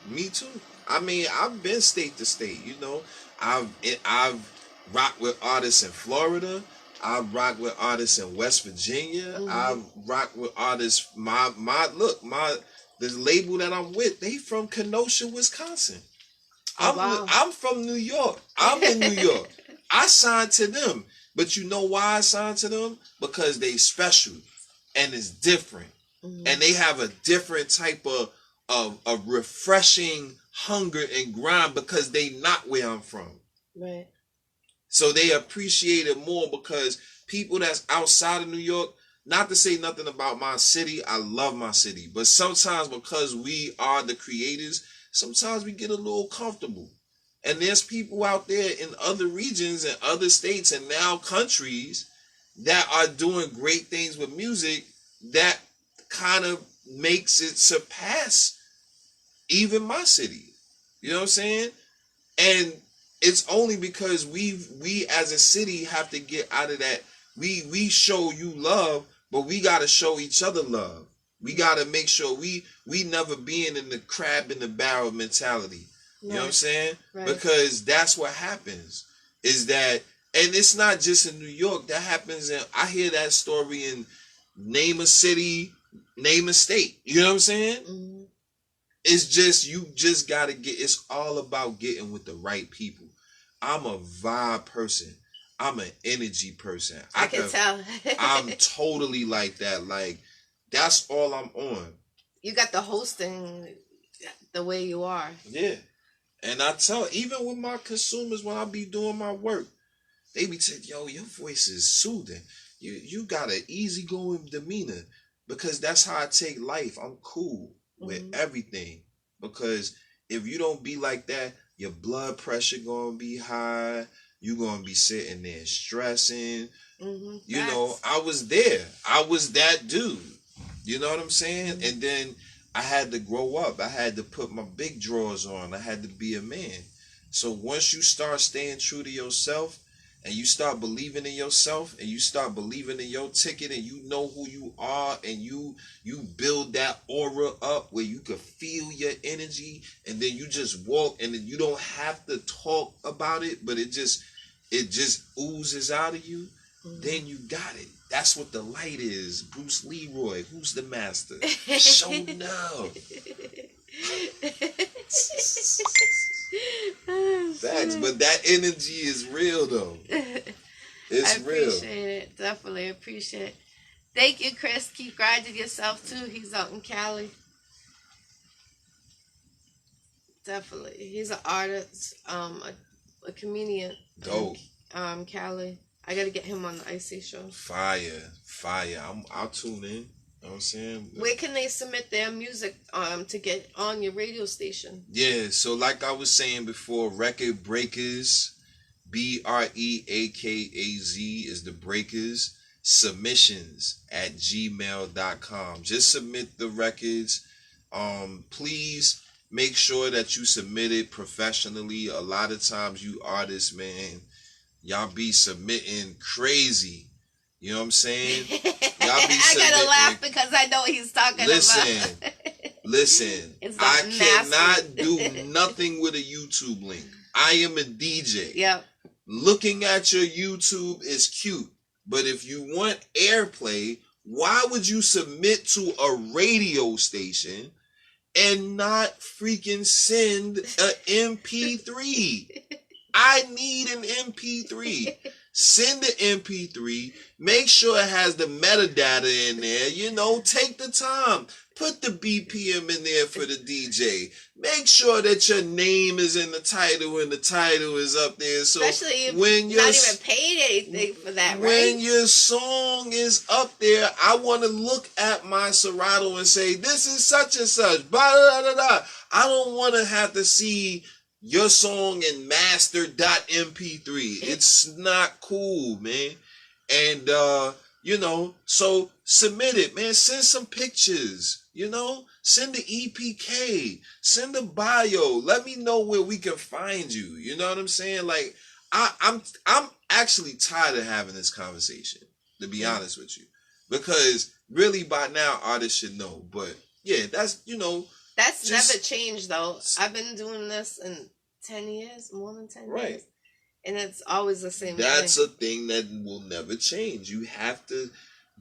Me too. I mean, I've been state to state, I've rocked with artists in Florida. I've rocked with artists in West Virginia. I've rocked with artists. The label that I'm with, they from Kenosha, Wisconsin. I'm from New York. I'm in New York. I signed to them. But you know why I signed to them? Because they special and it's different. And they have a different type of refreshing hunger and grind because they not where I'm from. Right. So they appreciate it more because people that's outside of New York, not to say nothing about my city, I love my city, but sometimes because we are the creators, sometimes we get a little comfortable. And there's people out there in other regions and other states and now countries that are doing great things with music that kind of makes it surpass even my city. You know what I'm saying? And it's only because we as a city have to get out of that. We show you love, but we got to show each other love. We gotta make sure we never being in the crab in the barrel mentality. You know what I'm saying? Right. Because that's what happens. Is that, and it's not just in New York. That happens in, I hear that story in, name a city, name a state. You know what I'm saying? Mm-hmm. It's just, you just gotta get, it's all about getting with the right people. I'm a vibe person. I'm an energy person. I can tell. I'm totally like that. Like, that's all I'm on. You got the hosting the way you are. Yeah. And I tell, even with my consumers, when I be doing my work, they be saying, yo, your voice is soothing. You got an easygoing demeanor. Because that's how I take life. I'm cool with everything. Because if you don't be like that, your blood pressure gonna be high. You gonna be sitting there stressing. You know, I was there. I was that dude. You know what I'm saying? And then I had to grow up. I had to put my big drawers on. I had to be a man. So once you start staying true to yourself, and you start believing in yourself, and you start believing in your ticket, and you know who you are, and you build that aura up where you can feel your energy, and then you just walk, and then you don't have to talk about it, but it just oozes out of you. Then you got it. That's what the light is. Bruce Leroy, who's the master? Show now. Facts, but that energy is real though. It's real. I appreciate it. Definitely appreciate it. Thank you, Chris. Keep grinding yourself too. He's out in Cali. Definitely. He's an artist, a comedian. Dope. Cali. I gotta get him on the Iccy Showw. Fire. I'll tune in. You know what I'm saying? Where can they submit their music to get on your radio station? Yeah, so like I was saying before, Record Breakers, BREAKAZ is the Breakers, submissions at gmail.com. Just submit the records. Please make sure that you submit it professionally. A lot of times you artists, man, y'all be submitting crazy. You know what I'm saying? Y'all be I gotta laugh because I know what he's talking about. Listen. I cannot do nothing with a YouTube link. I am a DJ. Yep. Looking at your YouTube is cute, but if you want airplay, why would you submit to a radio station and not freaking send an MP3? I need an MP3. Send the MP3. Make sure it has the metadata in there. You know, take the time. Put the BPM in there for the DJ. Make sure that your name is in the title and the title is up there. So especially if when you're not even paid anything for that, right? When your song is up there, I want to look at my Serato and say, this is such and such. Blah, blah, blah, blah. I don't want to have to see your song in master.mp3. It's not cool, man. And, you know, so submit it, man. Send some pictures, you know. Send the EPK. Send the bio. Let me know where we can find you. You know what I'm saying? Like, I'm actually tired of having this conversation, to be honest with you. Because really by now, artists should know. But, yeah, that's, you know. That's never changed, though. I've been doing this in 10 years, more than 10 right. years. And it's always the same That's thing. a thing that will never change. You have to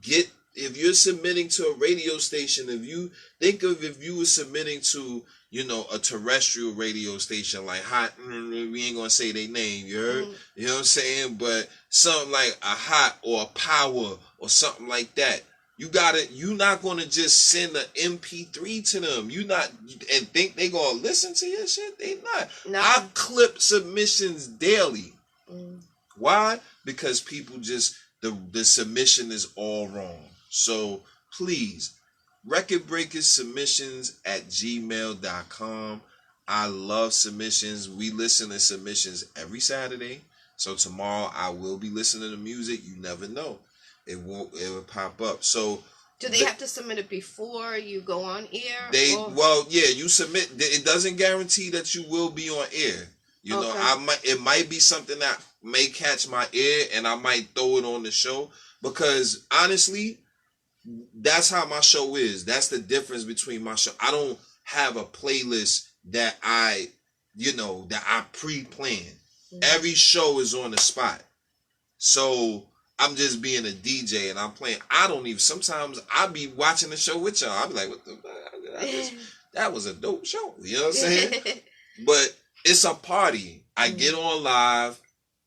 get, if you're submitting to a radio station, if you think of if you were submitting to, you know, a terrestrial radio station like Hot, we ain't going to say their name, you heard? You know what I'm saying? But something like a Hot or a Power or something like that. You're not going to just send an MP3 to them. And think they going to listen to your shit. They not. No. I clip submissions daily. Why? Because people just, the submission is all wrong. So please, Record Breakers submissions at gmail.com. I love submissions. We listen to submissions every Saturday. So tomorrow I will be listening to music. You never know. It will pop up. So do they have to submit it before you go on air? Well, yeah, you submit. It doesn't guarantee that you will be on air. You know, it might be something that may catch my ear, and I might throw it on the show. Because honestly, That's how my show is. That's the difference between my show. I don't have a playlist that I pre-plan. Every show is on the spot. So I'm just being a DJ and I'm playing. I don't even. Sometimes I be watching the show with y'all. I be like, "What the? That was a dope show." You know what I'm saying? But it's a party. I get on live,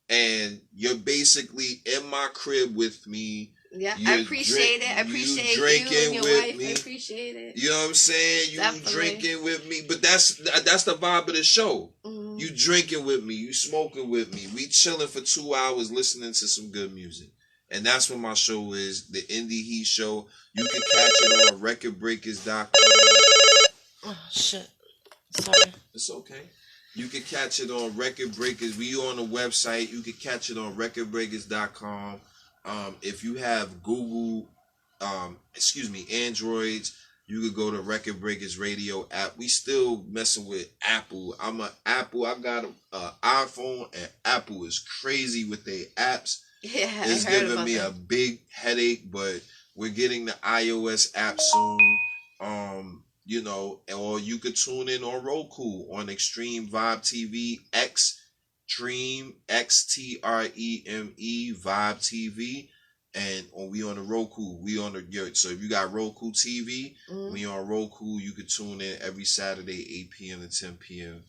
and you're basically in my crib with me. Yeah, I appreciate it. I appreciate you and your wife. I appreciate it. You know what I'm saying? You drinking with me, but that's the vibe of the show. Mm-hmm. You drinking with me, you smoking with me. We chilling for 2 hours listening to some good music, and that's what my show is. The Indie Heat Show. You can catch it on recordbreakers.com. Oh shit! Sorry. It's okay. You can catch it on Record Breakers. We on the website. You can catch it on recordbreakers.com. If you have Google, Androids, you could go to Record Breakers Radio app. We still messing with Apple. I'm an Apple. I got an iPhone, and Apple is crazy with their apps. Yeah, it's giving me a big headache, but we're getting the iOS app soon. Or you could tune in on Roku on Extreme Vibe TV, Xtreme, XTREME Vibe TV, and we on the Roku. We on the so if you got Roku TV, we on Roku. You could tune in every Saturday, 8 p.m. to 10 p.m.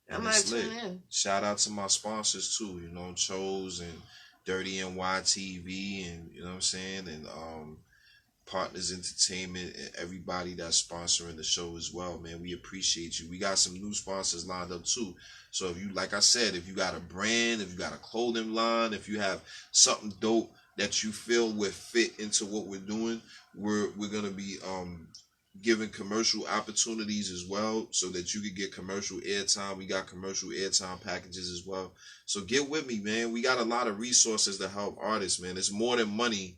And it's lit. Shout out to my sponsors too. Chose and Dirty NY TV, and you know what I'm saying, and Partners Entertainment, and everybody that's sponsoring the show as well, man. We appreciate you. We got some new sponsors lined up too. So if you, like I said, if you got a brand, if you got a clothing line, if you have something dope that you feel would fit into what we're doing, we're gonna be giving commercial opportunities as well, so that you could get commercial airtime. We got commercial airtime packages as well. So get with me, man. We got a lot of resources to help artists, man. It's more than money.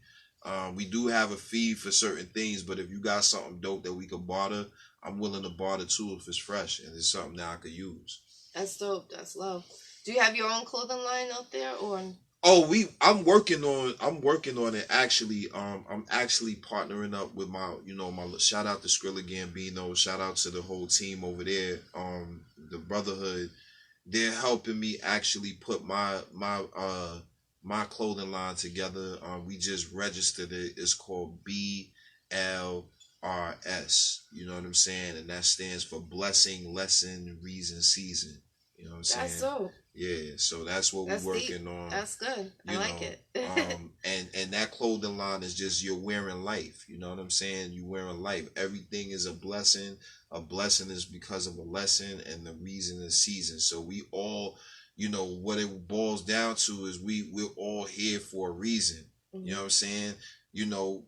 We do have a fee for certain things, but if you got something dope that we could barter, I'm willing to barter too if it's fresh and it's something that I could use. That's dope. That's love. Do you have your own clothing line out there, or? Oh, I'm working on it actually. I'm actually partnering up with my shout out to Skrilla Gambino, shout out to the whole team over there. The Brotherhood, they're helping me actually put my clothing line together. We just registered it. It's called BLRS. You know what I'm saying? And that stands for Blessing, Lesson, Reason, Season. You know what I'm saying? That's dope. Yeah, so that's what we're working on. That's good. I like it. and that clothing line is just, you're wearing life. You know what I'm saying? You're wearing life. Everything is a blessing. A blessing is because of a lesson, and the reason is season. So we all, what it boils down to is we're all here for a reason. Mm-hmm. You know what I'm saying?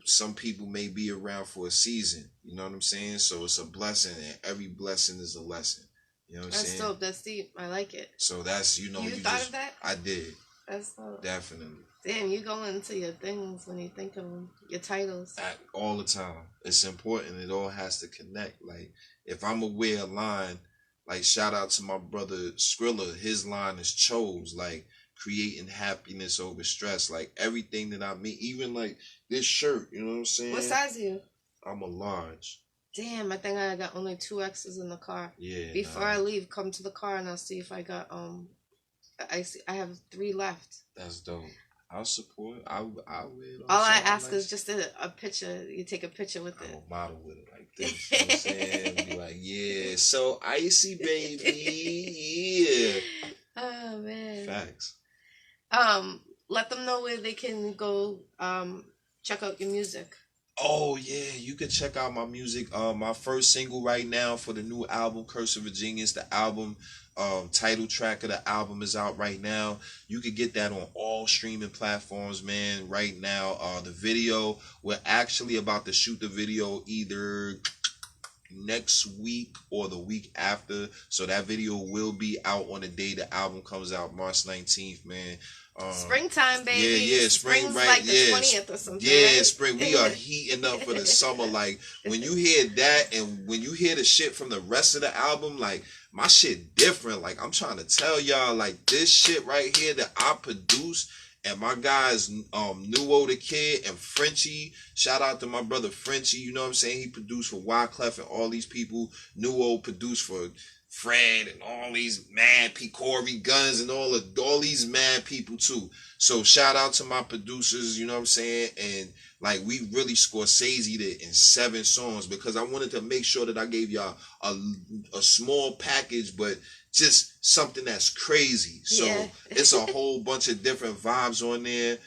Some people may be around for a season. You know what I'm saying? So it's a blessing, and every blessing is a lesson. You know what I'm saying? That's dope. That's deep. I like it. So that's, you thought of that? I did. That's dope. Definitely. Damn, you go into your things when you think of them, your titles. All the time. It's important. It all has to connect. Like, if I'm gonna wear a line, like, shout out to my brother Skrilla, his line is chose, like, creating happiness over stress. Like, everything that I mean, even like this shirt, you know what I'm saying? What size are you? I'm a large. Damn, I think I got only 2 X's in the car. Yeah. Before I leave, come to the car and I'll see if I got I have 3 left. That's dope. I'll support. I'll wear it. All I ask is just a picture. You take a picture with it. I'm a model with it like this. You know what I'm saying? Be like, yeah, so icy, baby. Yeah. Oh man. Facts. Let them know where they can go check out your music. Oh yeah, you can check out my music. My first single right now for the new album, Curse of a Genius. The album, title track of the album is out right now. You can get that on all streaming platforms, man. Right now, the video, we're actually about to shoot the video either next week or the week after. So that video will be out on the day the album comes out, March 19th, man. Springtime, baby. Yeah, spring, Spring's right? Like the 20th or something. Yeah, right? spring. We are heating up for the summer. Like, when you hear that, and when you hear the shit from the rest of the album, like, my shit different. Like, I'm trying to tell y'all, like, this shit right here that I produce And my guys, Nuo the Kid and Frenchie. Shout out to my brother Frenchie. You know what I'm saying? He produced for Wyclef and all these people. Nuo produced for Fred and all these mad Corey Guns and all these mad people too. So shout out to my producers. You know what I'm saying? And like we really Scorsese'd it in 7 songs because I wanted to make sure that I gave y'all a small package, but just something that's crazy. So Yeah. it's a whole bunch of different vibes on there.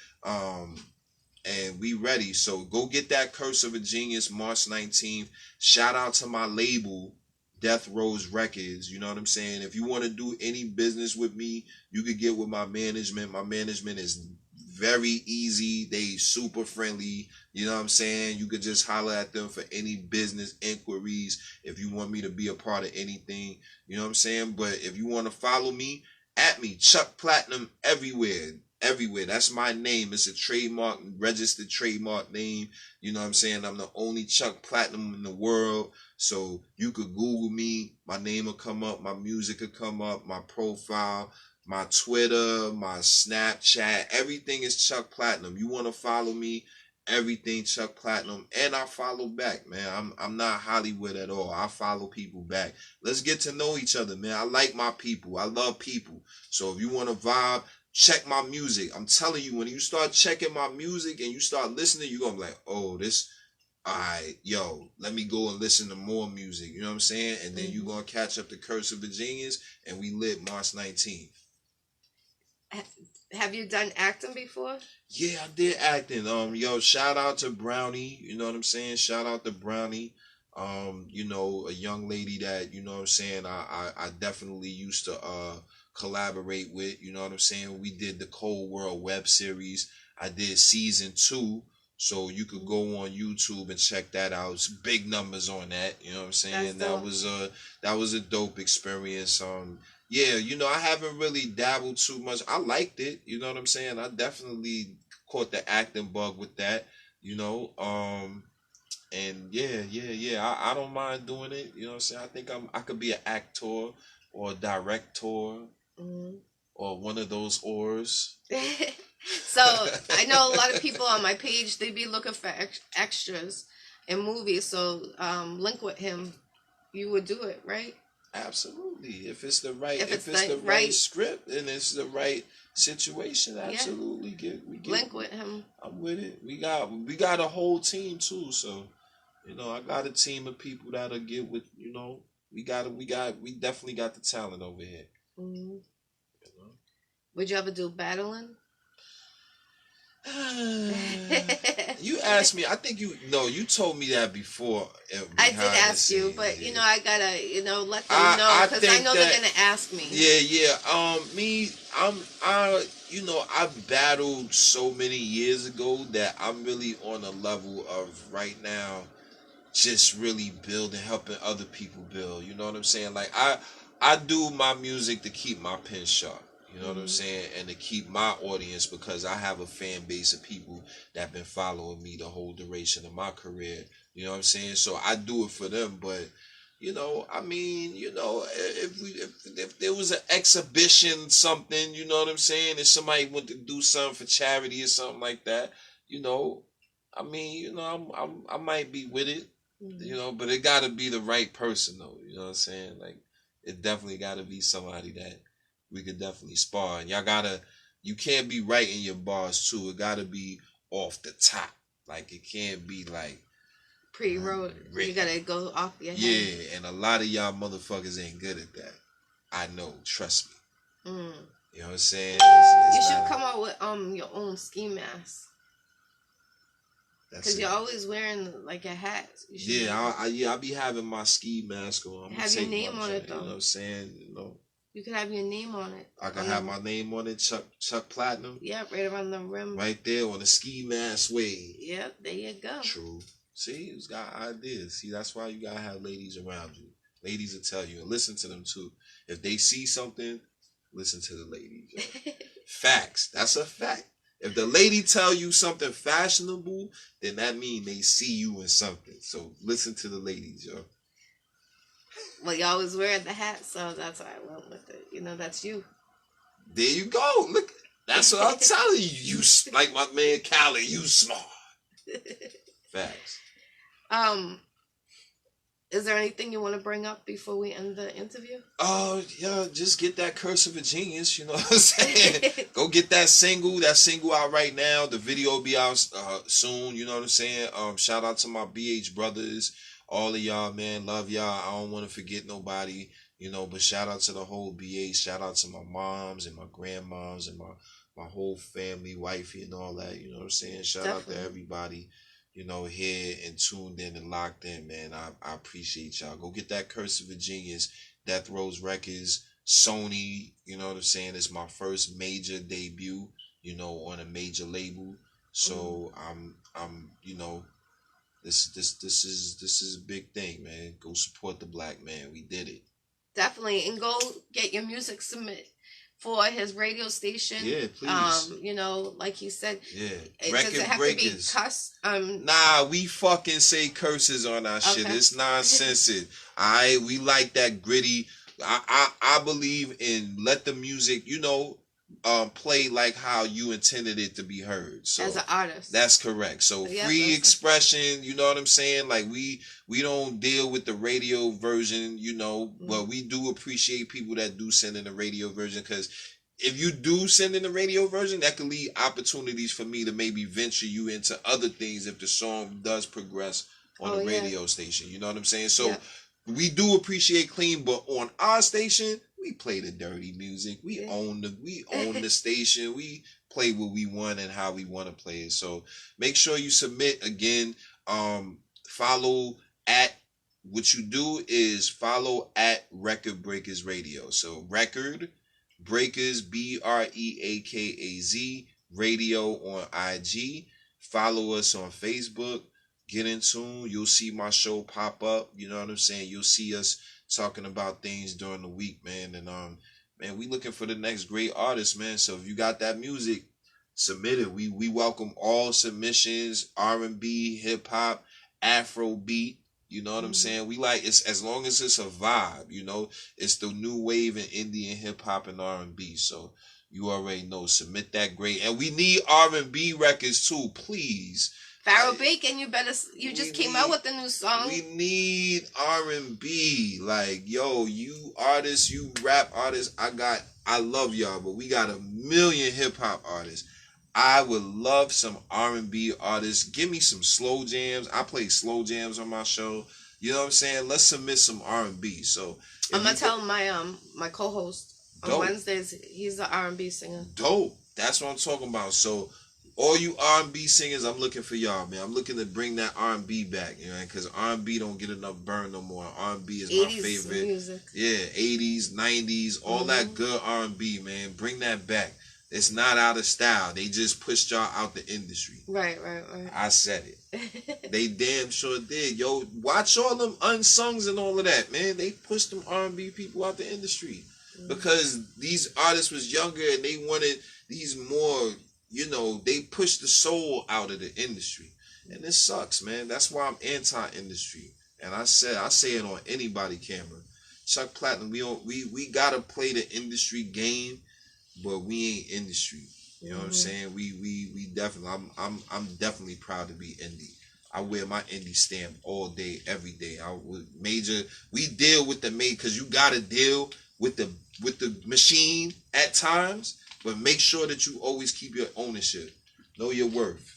And we ready. So go get that Curse of a Genius March 19th. Shout out to my label, Death Rose Records. You know what I'm saying? If you want to do any business with me, you could get with my management. My management is very easy. They super friendly. You know what I'm saying? You could just holler at them for any business inquiries if you want me to be a part of anything. You know what I'm saying? But if you want to follow me, at me, Chuck Platinum everywhere. Everywhere. That's my name. It's a trademark, registered trademark name. You know what I'm saying? I'm the only Chuck Platinum in the world. So you could Google me. My name will come up. My music will come up. My profile, my Twitter, my Snapchat. Everything is Chuck Platinum. You want to follow me? Everything Chuck Platinum. And I follow back, man. I'm not Hollywood at all. I follow people back. Let's get to know each other, man. I like my people. I love people. So if you want to vibe, check my music. I'm telling you, when you start checking my music and you start listening, you're going to be like, oh, this, alright, yo, let me go and listen to more music. You know what I'm saying? And then you're going to catch up the Curse of a Genius, and we lit March 19th. Have you done acting before? Yeah, I did acting. Yo, shout out to Brownie. You know what I'm saying? Shout out to Brownie. You know, a young lady that, you know what I'm saying, I definitely used to collaborate with. You know what I'm saying? We did the Cold World web series. I did season 2. So you could go on YouTube and check that out. It's big numbers on that. You know what I'm saying? That was a dope experience. Yeah, you know, I haven't really dabbled too much. I liked it, you know what I'm saying? I definitely caught the acting bug with that, you know. And yeah. I don't mind doing it, you know what I'm saying? I think I could be an actor or a director or one of those ors. So I know a lot of people on my page, they be looking for extras in movies. So link with him, you would do it, right? Absolutely. If it's the right, If if it's it's the the right right, script and it's the right situation, absolutely. We get. link with him. I'm with it. We got a whole team too. So, you know, I got a team of people that'll get with. You know, we definitely got the talent over here. Mm-hmm. You know? Would you ever do battling? You asked me. I think you told me that before. I did ask you, but you know, I gotta let them know because I know they're gonna ask me. Yeah. I battled so many years ago that I'm really on a level of right now, just really building, helping other people build. You know what I'm saying? Like I do my music to keep my pen sharp. You know what I'm saying? And to keep my audience, because I have a fan base of people that have been following me the whole duration of my career. You know what I'm saying? So I do it for them. But, you know, I mean, you know, if there was an exhibition, something, you know what I'm saying? If somebody wanted to do something for charity or something like that, you know, I mean, you know, I might be with it, you know, but it got to be the right person, though. You know what I'm saying? Like, it definitely got to be somebody that we could definitely spar. And you can't be writing your bars too. It gotta be off the top. Like it can't be like Pre-wrote. You gotta go off your head. Yeah, and a lot of y'all motherfuckers ain't good at that. I know, trust me. You know what I'm saying? You should come out with your own ski mask. Because you're always wearing like a hat. I be having my ski mask on. Have your name on it though. You know what I'm saying? You know. You could have your name on it. I could have my name on it, Chuck Platinum. Yeah, right around the rim. Right there on the ski mask way. Yep, there you go. True. See, it's got ideas. See, that's why you gotta have ladies around you. Ladies will tell you, and listen to them too. If they see something, listen to the ladies. Facts. That's a fact. If the lady tell you something fashionable, then that means they see you in something. So listen to the ladies, yo. Well, you always wear the hat, so that's why I went with it. You know, that's you. There you go. Look, That's what I'm telling you. Like my man Callie, you smart. Facts. um, is there anything you want to bring up before we end the interview? Oh, yeah, just get that Curse of a Genius, you know what I'm saying? Go get that single out right now. The video will be out soon, you know what I'm saying? Shout out to my BH brothers, all of y'all, man. Love y'all. I don't want to forget nobody, you know, but shout out to the whole BH. Shout out to my moms and my grandmoms and my whole family, wifey and all that, you know what I'm saying? Shout Definitely. out to everybody, you know, here and tuned in and locked in, man. I appreciate y'all. Go get that Curse of a Genius, Death Rose Records, Sony, you know what I'm saying? It's my first major debut, you know, on a major label. So I'm you know, this is a big thing, man. Go support the black man. We did it. Definitely, and go get your music submit for his radio station. Yeah, please. You know, like he said, Yeah, does it have breakers. to be cuss? Nah, we fucking say curses on our shit. Okay. It's nonsensical. Alright, we like that gritty. I believe in let the music, you know, play like how you intended it to be heard. So as an artist, that's correct. So yeah, free expression, you know what I'm saying? Like we don't deal with the radio version, you know, but we do appreciate people that do send in the radio version, because if you do send in the radio version, that could lead opportunities for me to maybe venture you into other things if the song does progress on the radio station. You know what I'm saying? So we do appreciate clean, but on our station, we play the dirty music. We own the station. We play what we want and how we want to play it. So make sure you submit again. Follow at what you do is follow at Record Breakers Radio. So Record Breakers BREAKAZ Radio on IG. Follow us on Facebook. Get in tune. You'll see my show pop up. You know what I'm saying? You'll see us talking about things during the week, man. And man, we looking for the next great artist, man. So if you got that music, submit it. We welcome all submissions, R&B, hip hop, Afro beat. You know what I'm saying? We like it's as long as it's a vibe, you know. It's the new wave in Indian hip hop and R&B. So you already know. Submit that great. And we need R&B records too, please. Farrell Bacon, you just came out with a new song. We need R&B. Like, yo, you artists, you rap artists, I love y'all, but we got a million hip hop artists. I would love some R&B artists. Give me some slow jams. I play slow jams on my show. You know what I'm saying? Let's submit some R&B. So I'm gonna tell my my co-host on Wednesdays. He's the R&B singer. Dope. That's what I'm talking about. So all you R&B singers, I'm looking for y'all, man. I'm looking to bring that R&B back, you know, because R&B don't get enough burn no more. R&B is my favorite. Music. Yeah, 80s, 90s, all that good R&B, man. Bring that back. It's not out of style. They just pushed y'all out the industry. Right. I said it. They damn sure did. Yo, watch all them unsungs and all of that, man. They pushed them R&B people out the industry because these artists was younger and they wanted these more, you know, they pushed the soul out of the industry. And it sucks, man. That's why I'm anti-industry. And I say it on anybody camera. Chuck Platinum, we gotta play the industry game, but we ain't industry. You know what I'm saying? We definitely I'm definitely proud to be indie. I wear my indie stamp all day, every day. We deal with the because you gotta deal with the machine at times. But make sure that you always keep your ownership. Know your worth.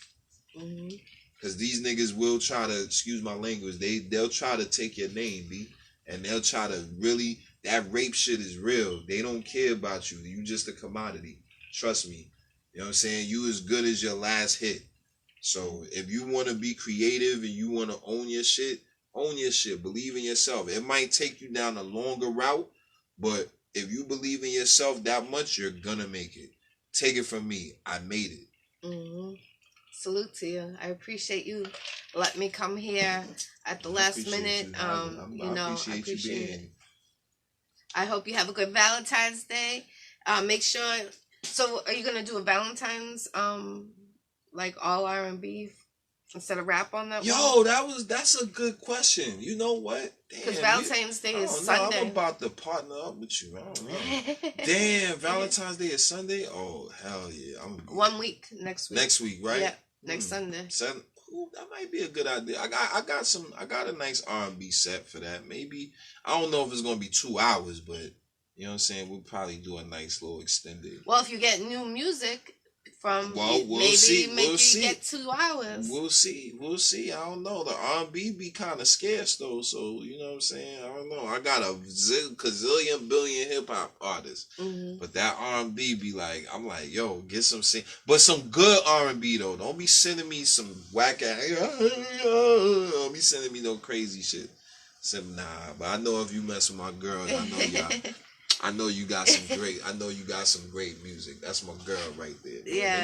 Because these niggas will try to, excuse my language, they'll try to take your name, B. And they'll try to really, that rape shit is real. They don't care about you. You just a commodity. Trust me. You know what I'm saying? You as good as your last hit. So if you want to be creative and you want to own your shit. Believe in yourself. It might take you down a longer route, but if you believe in yourself that much, you're gonna make it. Take it from me. I made it. Salute to you. I appreciate you letting me come here at the last minute. I appreciate it. I hope you have a good Valentine's Day. Make sure. So, are you gonna do a Valentine's like all R&B instead of rap on that one? Yo, that's a good question. You know what? Because Damn, Valentine's Day is Sunday. I'm about to partner up with you. I don't know. Damn, Valentine's Day is Sunday. Oh hell yeah! 1 week next week. Next week, right? Yeah, next Sunday. Ooh, that might be a good idea. I got a nice R&B set for that. Maybe I don't know if it's gonna be 2 hours, but you know what I'm saying. We'll probably do a nice little extended. Well, if you get new music from, we'll maybe see. make We'll see. get 2 hours. We'll see. I don't know. The R&B be kind of scarce though, so you know what I'm saying. I don't know. I got a gazillion billion hip hop artists, but that R&B be like, I'm like, yo, get some but some good R&B though. Don't be sending me some whack ass. Don't be sending me no crazy shit. Said nah, but I know if you mess with my girls, I know you got some great music. That's my girl right there. Man. Yeah.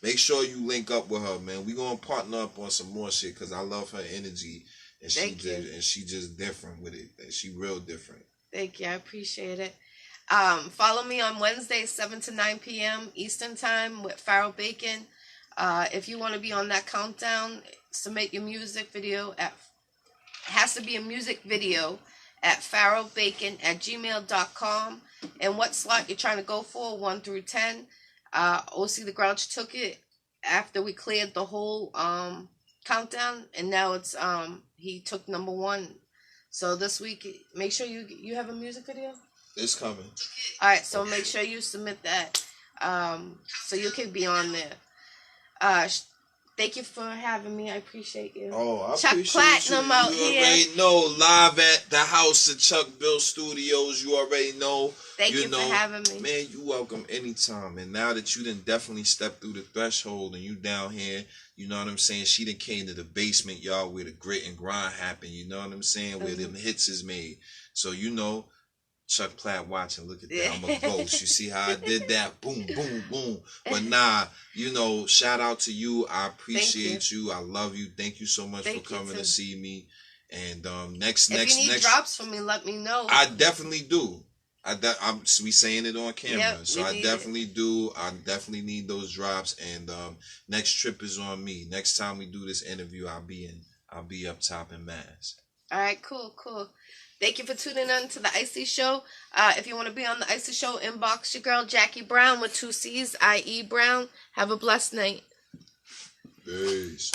Make sure you link up with her, man. We gonna partner up on some more shit because I love her energy and she just different with it. And she real different. Thank you. I appreciate it. Follow me on Wednesday, 7 to 9 p.m. Eastern Time with Farrell Bacon. If you want to be on that countdown, submit your music video has to be a music video at farrellbacon@gmail.com. And what slot you're trying to go for, 1 through 10. OC the Grouch took it after we cleared the whole countdown, and now it's he took number 1. So this week, make sure you have a music video. It's coming. All right, so make sure you submit that so you can be on there. Thank you for having me. I appreciate you. Oh, I Chuck appreciate Platinum you. out You here. already know, live at the house at Chuck Bill Studios. You already know. Thank you for having me. Man, you welcome anytime. And now that you done definitely stepped through the threshold and you down here, you know what I'm saying? She done came to the basement, y'all, where the grit and grind happen. You know what I'm saying? Where them hits is made. So, you know, Chuck Platt watching, look at that. I'm a ghost. You see how I did that? Boom, boom, boom. But nah, you know, shout out to you. I appreciate you. I love you. Thank you so much for coming to see me. And next, if you need drops from me, let me know. I definitely do. We saying it on camera, yep, so I definitely do. I definitely need those drops. And next trip is on me. Next time we do this interview, I'll be up top in Mass. All right, cool. Thank you for tuning in to the Iccy Show. If you want to be on the Iccy Show, inbox your girl Jackie Brown with 2 C's, IE Brown. Have a blessed night. Peace.